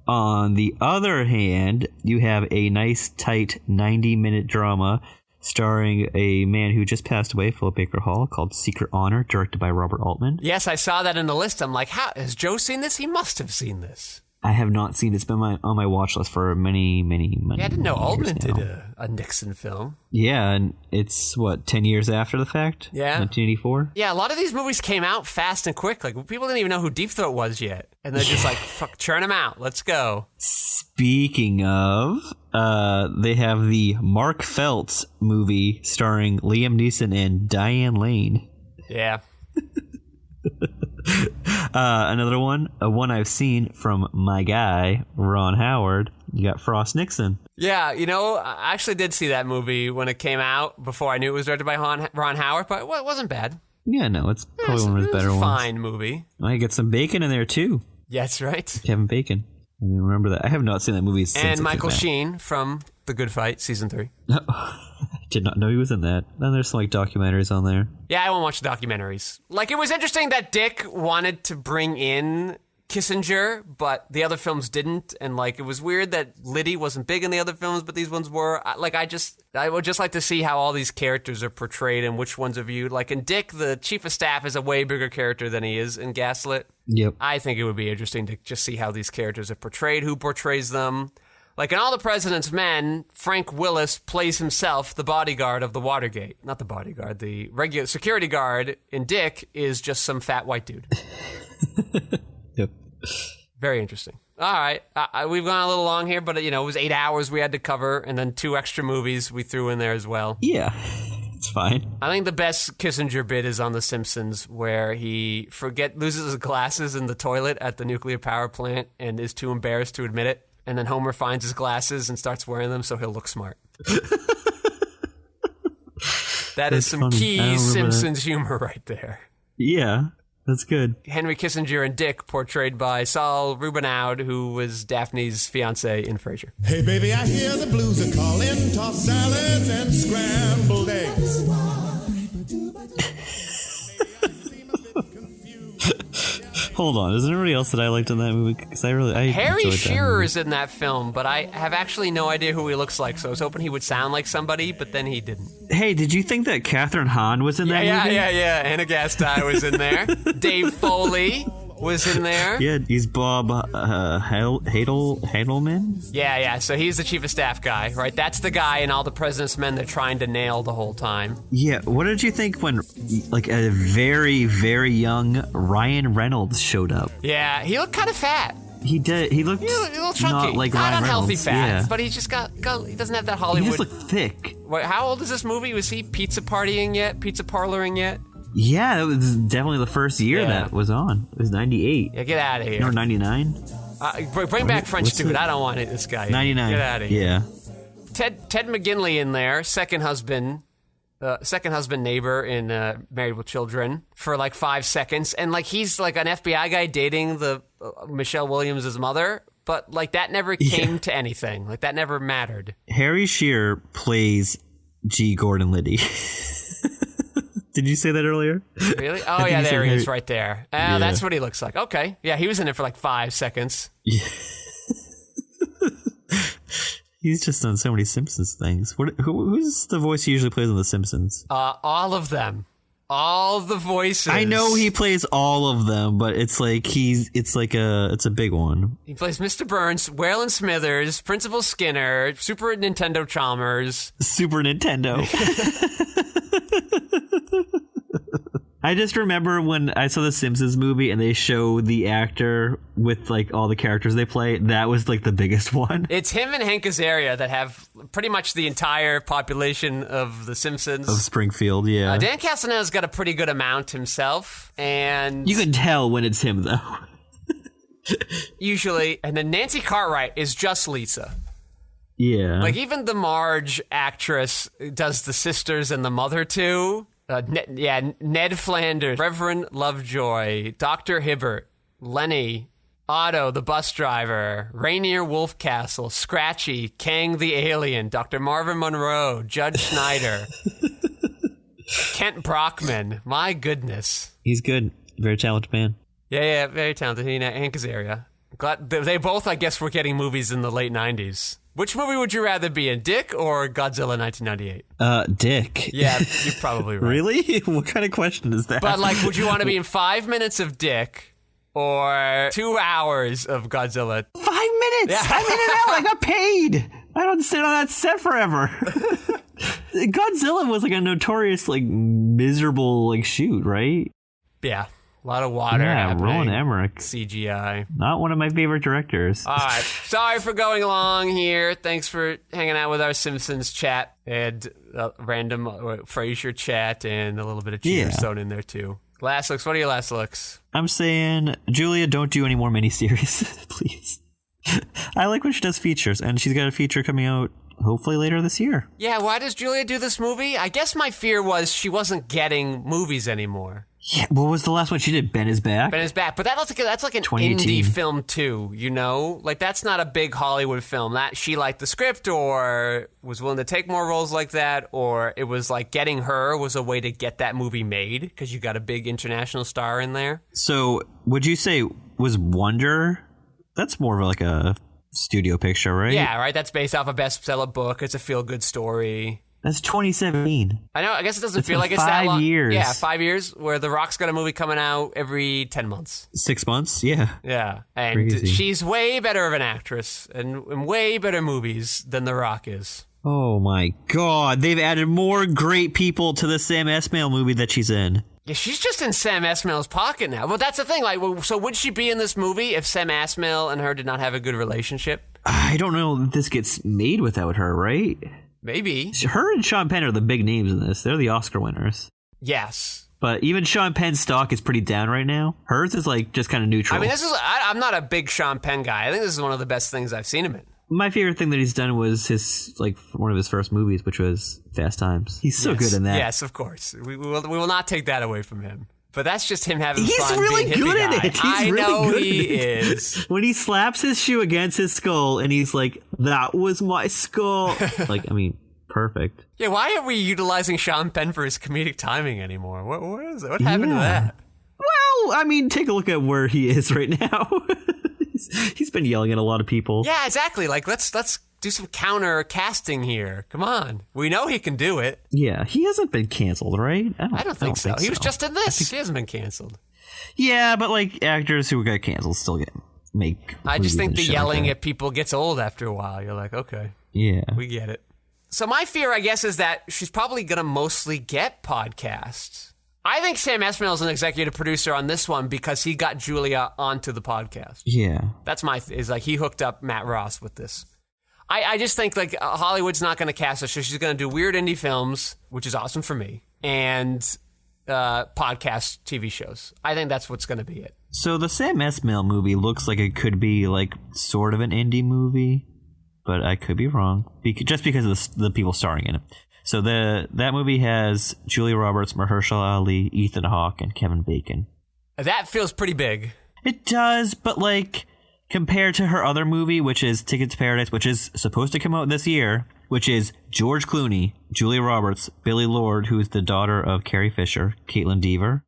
On the other hand, you have a nice, tight 90-minute drama starring a man who just passed away, Philip Baker Hall, called Secret Honor, directed by Robert Altman. Yes, I saw that in the list. I'm like, how has Joe seen this? He must have seen this. I have not seen it. It's been on my watch list for many Yeah, I didn't know Altman years now. did a Nixon film. Yeah, and it's, 10 years after the fact? Yeah. 1984? Yeah, a lot of these movies came out fast and quick. Like, people didn't even know who Deep Throat was yet. And they're just like, fuck, churn them out. Let's go. Speaking of, they have the Mark Feltz movie starring Liam Neeson and Diane Lane. Yeah. Another one, one I've seen from my guy, Ron Howard. You got Frost Nixon. Yeah, I actually did see that movie when it came out before I knew it was directed by Ron Howard, but it wasn't bad. Yeah, no, it's probably one of his better ones. Fine movie. I get some Bacon in there, too. Yeah, that's right. Kevin Bacon. I remember that. I have not seen that movie since And it Michael came out. Sheen from The Good Fight, Season 3. Did not know he was in that. Then there's some documentaries on there. Yeah, I won't watch the documentaries. It was interesting that Dick wanted to bring in Kissinger, but the other films didn't. And, it was weird that Liddy wasn't big in the other films, but these ones were. I would just like to see how all these characters are portrayed and which ones are viewed. In Dick, the chief of staff is a way bigger character than he is in Gaslit. Yep. I think it would be interesting to just see how these characters are portrayed, who portrays them. In All the President's Men, Frank Willis plays himself the bodyguard of the Watergate. Not the bodyguard, the regular security guard in Dick is just some fat white dude. Yep. Very interesting. All right. We've gone a little long here, but, it was 8 hours we had to cover, and then 2 extra movies we threw in there as well. Yeah, it's fine. I think the best Kissinger bit is on The Simpsons, where he loses his glasses in the toilet at the nuclear power plant and is too embarrassed to admit it. And then Homer finds his glasses and starts wearing them so he'll look smart. That is some funny. I key don't remember Simpsons humor right there. Yeah, that's good. Henry Kissinger and Dick, portrayed by Saul Rubenaud, who was Daphne's fiance in Frasier. Hey, baby, I hear the blues are calling. Toss salads and scrambled eggs. Hold on, is there anybody else that I liked in that movie? Because Harry enjoyed that Shearer movie. is in that film, but I have actually no idea who he looks like, so I was hoping he would sound like somebody, but then he didn't. Hey, did you think that Catherine Hahn was in that movie? Yeah. Anna Gasteyer was in there. Dave Foley was in there. Yeah, he's Bob Heidelman. Yeah. So he's the chief of staff guy, right? That's the guy in All the President's Men they're trying to nail the whole time. Yeah, what did you think when, a very, very young Ryan Reynolds showed up? Yeah, he looked kind of fat. He did. He looked A little chunky. not like Not Ryan unhealthy Reynolds. fat, Yeah. but he just he doesn't have that He Hollywood. just looked thick. Wait, how old is this movie? Was he pizza partying yet? Pizza parloring yet? Yeah, that was definitely the first year Yeah. that was on. It was 98. Yeah, get out of here. Or 99? Bring back French what's Dude. it? I don't want this guy. 99. Get out of here. Yeah. Ted McGinley in there, second husband neighbor in Married with Children for 5 seconds, and he's an FBI guy dating the Michelle Williams' mother, but that never came to anything. That never mattered. Harry Shearer plays G. Gordon Liddy. Did you say that earlier? Really? Oh think yeah, you said there he is, Harry- right there. Yeah. That's what he looks like. Okay, yeah, he was in it for 5 seconds. Yeah. He's just done so many Simpsons things. Who's the voice he usually plays on The Simpsons? All of them. All the voices. I know he plays all of them, but it's like it's a big one. He plays Mr. Burns, Waylon Smithers, Principal Skinner, Super Nintendo Chalmers. Super Nintendo. I just remember when I saw the Simpsons movie and they show the actor with like all the characters they play. That was like the biggest one. It's him and Hank Azaria that have pretty much the entire population of the Simpsons. Of Springfield, yeah. Dan Castellaneta's got a pretty good amount himself, and you can tell when it's him though. Usually, and then Nancy Cartwright is just Lisa. Yeah. Like even the Marge actress does the sisters and the mother too. Ned Flanders, Reverend Lovejoy, Dr. Hibbert, Lenny, Otto, the bus driver, Rainier Wolfcastle, Scratchy, Kang the alien, Dr. Marvin Monroe, Judge Schneider, Kent Brockman. My goodness. He's good. Very talented man. Yeah, very talented. He and Hank Azaria. Glad they both, I guess, were getting movies in the late 90s. Which movie would you rather be in, Dick or Godzilla 1998? Dick. Yeah, you're probably right. Really? What kind of question is that? But, like, would you want to be in 5 minutes of Dick or 2 hours of Godzilla? 5 minutes? Yeah. I'm in and out. I got paid. I don't sit on that set forever. Godzilla was like a notorious, like, miserable, like, shoot, right? Yeah. A lot of water. Yeah, happening. Roland Emmerich. CGI. Not one of my favorite directors. All right. Sorry for going along here. Thanks for hanging out with our Simpsons chat and random Frasier chat and a little bit of Cheers thrown in there too. Last looks. What are your last looks? I'm saying, Julia, don't do any more miniseries, please. I like when she does features, and she's got a feature coming out hopefully later this year. Yeah, why does Julia do this movie? I guess my fear was she wasn't getting movies anymore. Yeah, what was the last one she did? Ben is Back? Ben is Back, but that's like an indie film too, you know? Like that's not a big Hollywood film. That she liked the script or was willing to take more roles like that, or it was like getting her was a way to get that movie made because you got a big international star in there. So, would you say was Wonder? That's more of like a studio picture, right? Yeah, right. That's based off a bestseller book. It's a feel-good story. That's 2017. I know. I guess it doesn't feel like it's that long. 5 years. Yeah, 5 years. Where The Rock's got a movie coming out every 10 months. 6 months. Yeah. Yeah, and Crazy. she's way better of an actress and in way better movies than The Rock is. Oh my God! They've added more great people to the Sam Esmail movie that she's in. Yeah, she's just in Sam Esmail's pocket now. Well, that's the thing. Like, so would she be in this movie if Sam Esmail and her did not have a good relationship? I don't know if this gets made without her, right? Maybe. Her and Sean Penn are the big names in this. They're the Oscar winners. Yes. But even Sean Penn's stock is pretty down right now. Hers is like just kind of neutral. I mean, I'm not a big Sean Penn guy. I think this is one of the best things I've seen him in. My favorite thing that he's done was his one of his first movies, which was Fast Times. He's so good in that. Yes, of course. We will not take that away from him. But that's just him having He's fun really being good hippie at guy. it. I know he is. When he slaps his shoe against his skull and he's like, "That was my skull." Like, I mean, perfect. Yeah, why are we utilizing Sean Penn for his comedic timing anymore? What is it? What happened to that? Well, I mean, take a look at where he is right now. He's been yelling at a lot of people. Yeah, exactly. Like, let's do some counter casting here. Come on. We know he can do it. Yeah, he hasn't been canceled, right? I don't think so. He was just in this. He hasn't been canceled. Yeah, but like actors who got canceled still make. I just think the yelling at people gets old after a while. You're like, okay. Yeah. We get it. So my fear, I guess, is that she's probably going to mostly get podcasts. I think Sam Esmail is an executive producer on this one because he got Julia onto the podcast. Yeah. That's is like he hooked up Matt Ross with this. I just think like Hollywood's not going to cast her, so she's going to do weird indie films, which is awesome for me, and podcast TV shows. I think that's what's going to be it. So the Sam Esmail movie looks like it could be like sort of an indie movie, but I could be wrong just because of the people starring in it. So that movie has Julia Roberts, Mahershala Ali, Ethan Hawke, and Kevin Bacon. That feels pretty big. It does, but like compared to her other movie, which is Ticket to Paradise, which is supposed to come out this year, which is George Clooney, Julia Roberts, Billie Lourd, who is the daughter of Carrie Fisher, Caitlin Dever,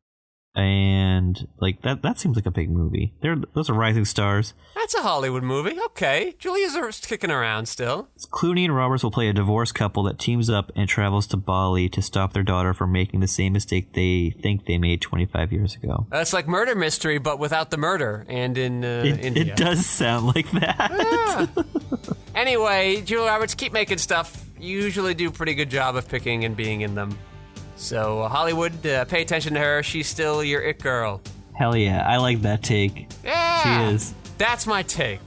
And like that seems like a big movie. Those are rising stars. That's a Hollywood movie. Okay. Julia's kicking around still. Clooney and Roberts will play a divorced couple that teams up and travels to Bali to stop their daughter from making the same mistake they think they made 25 years ago. It's like Murder Mystery, but without the murder, and in India. It does sound like that. Yeah. Anyway, Julia Roberts, keep making stuff. You usually do a pretty good job of picking and being in them. So, Hollywood, pay attention to her. She's still your it girl. Hell yeah, I like that take. Yeah! She is. That's my take.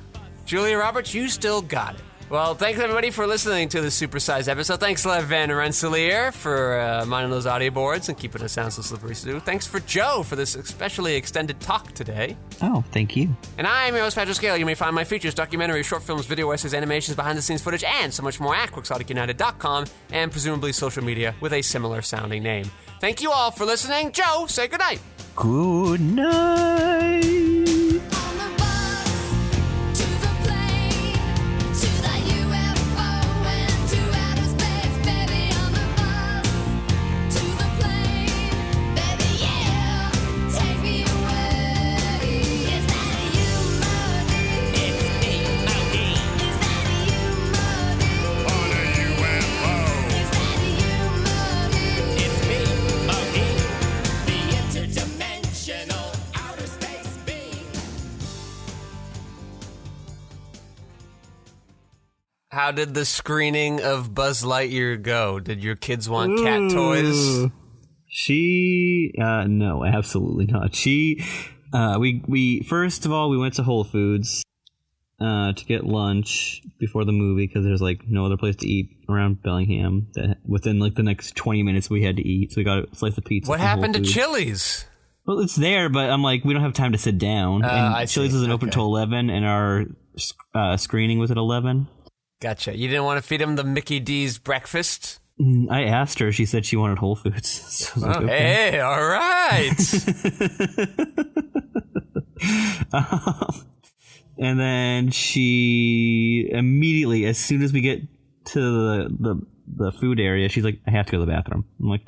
Julia Roberts, you still got it. Well, thanks everybody for listening to this supersized episode. Thanks Lev Van Rensselaer for minding those audio boards and keeping us sound so slippery smooth. Thanks for Joe for this especially extended talk today. Oh, thank you. And I'm your host, Patrick Scale. You may find my features, documentaries, short films, video essays, animations, behind-the-scenes footage, and so much more at QuixoticUnited.com and presumably social media with a similar sounding name. Thank you all for listening. Joe, say goodnight. Good night. How did the screening of Buzz Lightyear go? Did your kids want cat toys? No, absolutely not. We first of all, we went to Whole Foods to get lunch before the movie because there's like no other place to eat around Bellingham. That within like the next 20 minutes we had to eat, so we got a slice of pizza. What happened to Chili's? Well, it's there, but I'm like, we don't have time to sit down. And Chili's isn't open till 11, and our screening was at 11. Gotcha. You didn't want to feed him the Mickey D's breakfast? I asked her. She said she wanted Whole Foods. So I was like, okay. Hey, all right. And then she immediately, as soon as we get to the food area, she's like, I have to go to the bathroom. I'm like,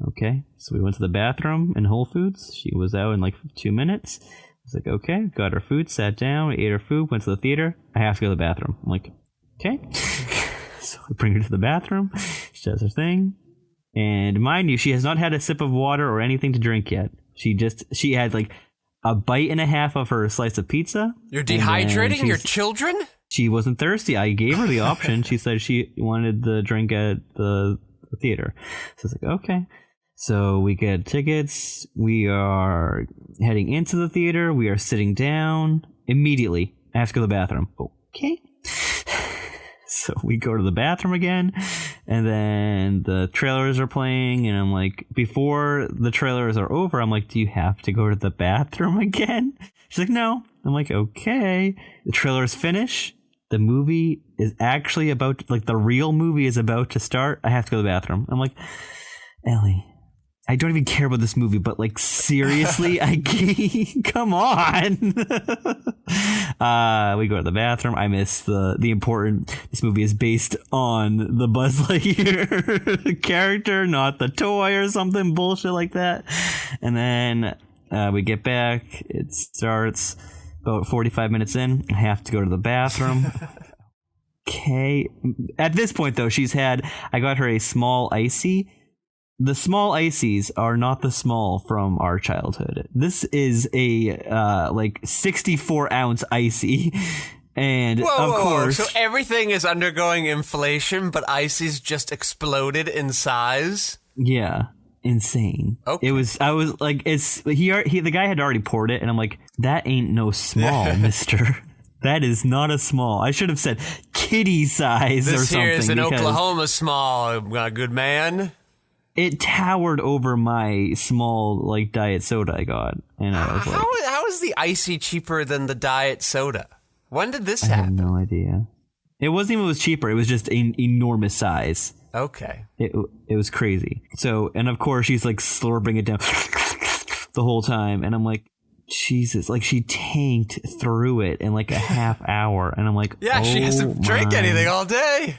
okay. So we went to the bathroom in Whole Foods. She was out in like 2 minutes. I was like, okay. Got her food, sat down, ate her food, went to the theater. I have to go to the bathroom. I'm like, okay. So we bring her to the bathroom. She does her thing. And mind you, she has not had a sip of water or anything to drink yet. She had like a bite and a half of her slice of pizza. You're dehydrating your children? She wasn't thirsty. I gave her the option. She said she wanted the drink at the theater. So I was like, okay. So we get tickets. We are heading into the theater. We are sitting down. Immediately, I have to go to the bathroom. Okay. So we go to the bathroom again, and then the trailers are playing, and I'm like, before the trailers are over, I'm like, do you have to go to the bathroom again? She's like, no. I'm like, okay. The trailers finish. The movie is actually about, like, the real movie is about to start. I have to go to the bathroom. I'm like, Ellie, I don't even care about this movie, but like seriously, come on. We go to the bathroom. I miss the important. This movie is based on the Buzz Lightyear character, not the toy or something bullshit like that. And then we get back. It starts about 45 minutes in. I have to go to the bathroom. Okay. At this point, though, I got her a small icy. The small ices are not the small from our childhood. This is a like 64-ounce icy, and of course, so everything is undergoing inflation, but ices just exploded in size. Yeah, insane. Okay. I was like, the guy had already poured it, and I'm like, that ain't no small, Mister. That is not a small. I should have said kitty size or something. This here is an Oklahoma small, good man. It towered over my small, like, diet soda I got. And I was like, how is the icy cheaper than the diet soda? When did this happen? I have no idea. It wasn't even it was cheaper. It was just an enormous size. Okay. It was crazy. So, and of course, she's like slurping it down the whole time. And I'm like, Jesus, like she tanked through it in like a half hour. And I'm like, yeah, she hasn't drank anything all day.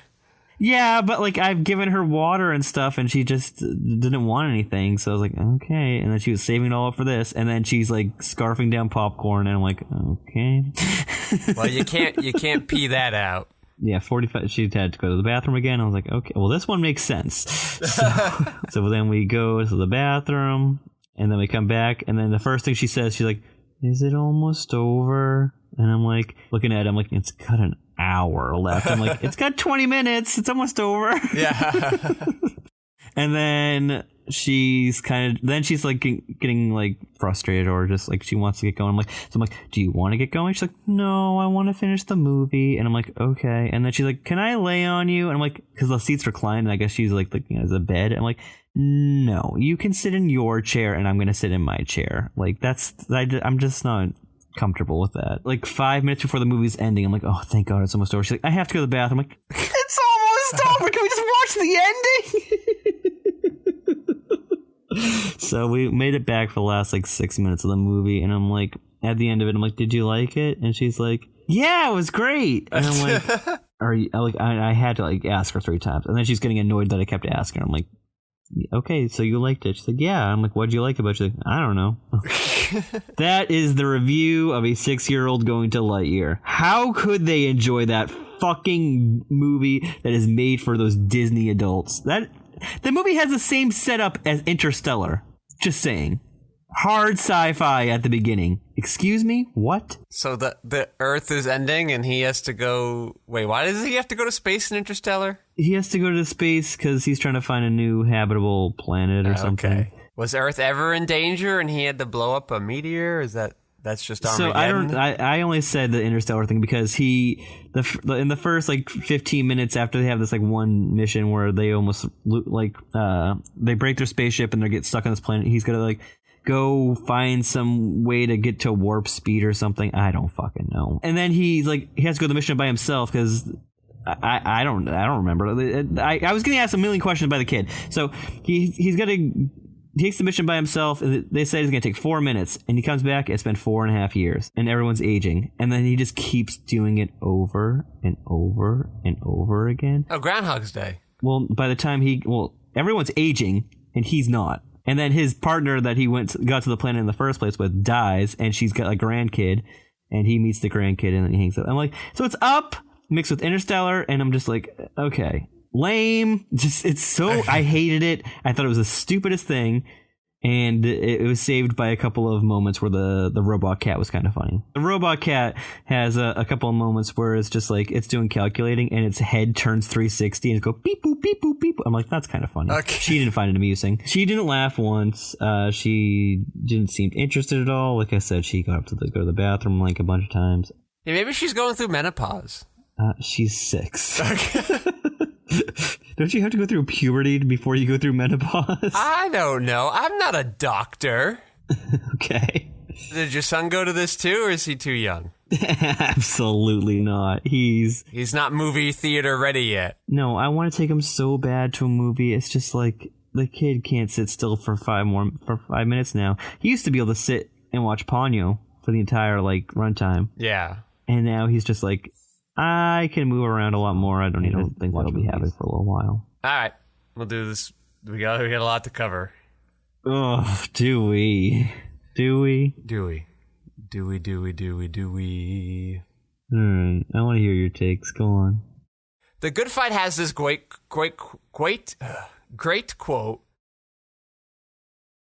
Yeah, but like I've given her water and stuff, and she just didn't want anything. So I was like, okay. And then she was saving it all up for this, and then she's like scarfing down popcorn, and I'm like, okay. Well, you can't pee that out. Yeah, 45. She had to go to the bathroom again. I was like, okay, well, this one makes sense. So then we go to the bathroom, and then we come back, and then the first thing she says, she's like, is it almost over? And I'm like, looking at it, I'm like, it's got an hour left. I'm like, it's got 20 minutes. It's almost over. Yeah. And then she's like getting like frustrated, or just like she wants to get going. I'm like, do you want to get going? She's like, no, I want to finish the movie. And I'm like, okay. And then she's like, can I lay on you? And I'm like, because the seats recline, and I guess she's like as a bed. I'm like, no, you can sit in your chair, and I'm gonna sit in my chair. Like I'm just not comfortable with that. Like 5 minutes before the movie's ending, I'm like, oh, thank God, it's almost over. She's like, I have to go to the bathroom. I'm like, it's almost over. Can we just watch the ending? So we made it back for the last like 6 minutes of the movie, and I'm like, at the end of it, I'm like, did you like it? And she's like, yeah, it was great. And I'm like, are you like? I had to like ask her 3 times, and then she's getting annoyed that I kept asking her. I'm like, okay, so you liked it? She's like, yeah. I'm like, what'd you like about it? She's like, I don't know. That is the review of a 6-year-old going to Lightyear. How could they enjoy that fucking movie that is made for those Disney adults? The movie has the same setup as Interstellar. Just saying. Hard sci-fi at the beginning. Excuse me? What? So the Earth is ending, and he has to go... Wait, why does he have to go to space in Interstellar? He has to go to space because he's trying to find a new habitable planet or something. Okay. Was Earth ever in danger, and he had to blow up a meteor? Is that's just Armageddon? So I only said the Interstellar thing because in the first like 15 minutes after they have this like one mission where they almost like they break their spaceship and they get stuck on this planet, he's gonna like go find some way to get to warp speed or something. I don't fucking know. And then he has to go to the mission by himself because I don't remember. I was getting asked a million questions by the kid. So he takes the mission by himself, and they say it's going to take 4 minutes, and he comes back, it's been 4.5 years, and everyone's aging, and then he just keeps doing it over and over and over again. Oh, Groundhog's Day. Well, by the time everyone's aging, and he's not. And then his partner that he got to the planet in the first place with dies, and she's got a grandkid, and he meets the grandkid, and then he hangs up. I'm like, so it's Up mixed with Interstellar, and I'm just like, okay. Lame. I hated it. I thought it was the stupidest thing, and it was saved by a couple of moments where the robot cat was kind of funny. The robot cat has a couple of moments where it's just like it's doing calculating, and its head turns 360 and it goes beep boop beep boop beep. I'm like, that's kind of funny. Okay. She didn't find it amusing. She didn't laugh once. She didn't seem interested at all. Like I said, she got up to go to the bathroom like a bunch of times. Yeah, maybe she's going through menopause. She's 6. Okay. Don't you have to go through puberty before you go through menopause? I don't know. I'm not a doctor. Okay. Did your son go to this too, or is he too young? Absolutely not. He's not movie theater ready yet. No, I want to take him so bad to a movie. It's just like the kid can't sit still for 5 minutes now. He used to be able to sit and watch Ponyo for the entire like runtime. Yeah. And now he's just like, I can move around a lot more. I don't think that'll be happening for a little while. All right, we'll do this. We got a lot to cover. Oh, do we? I want to hear your takes. Go on. The Good Fight has this great quote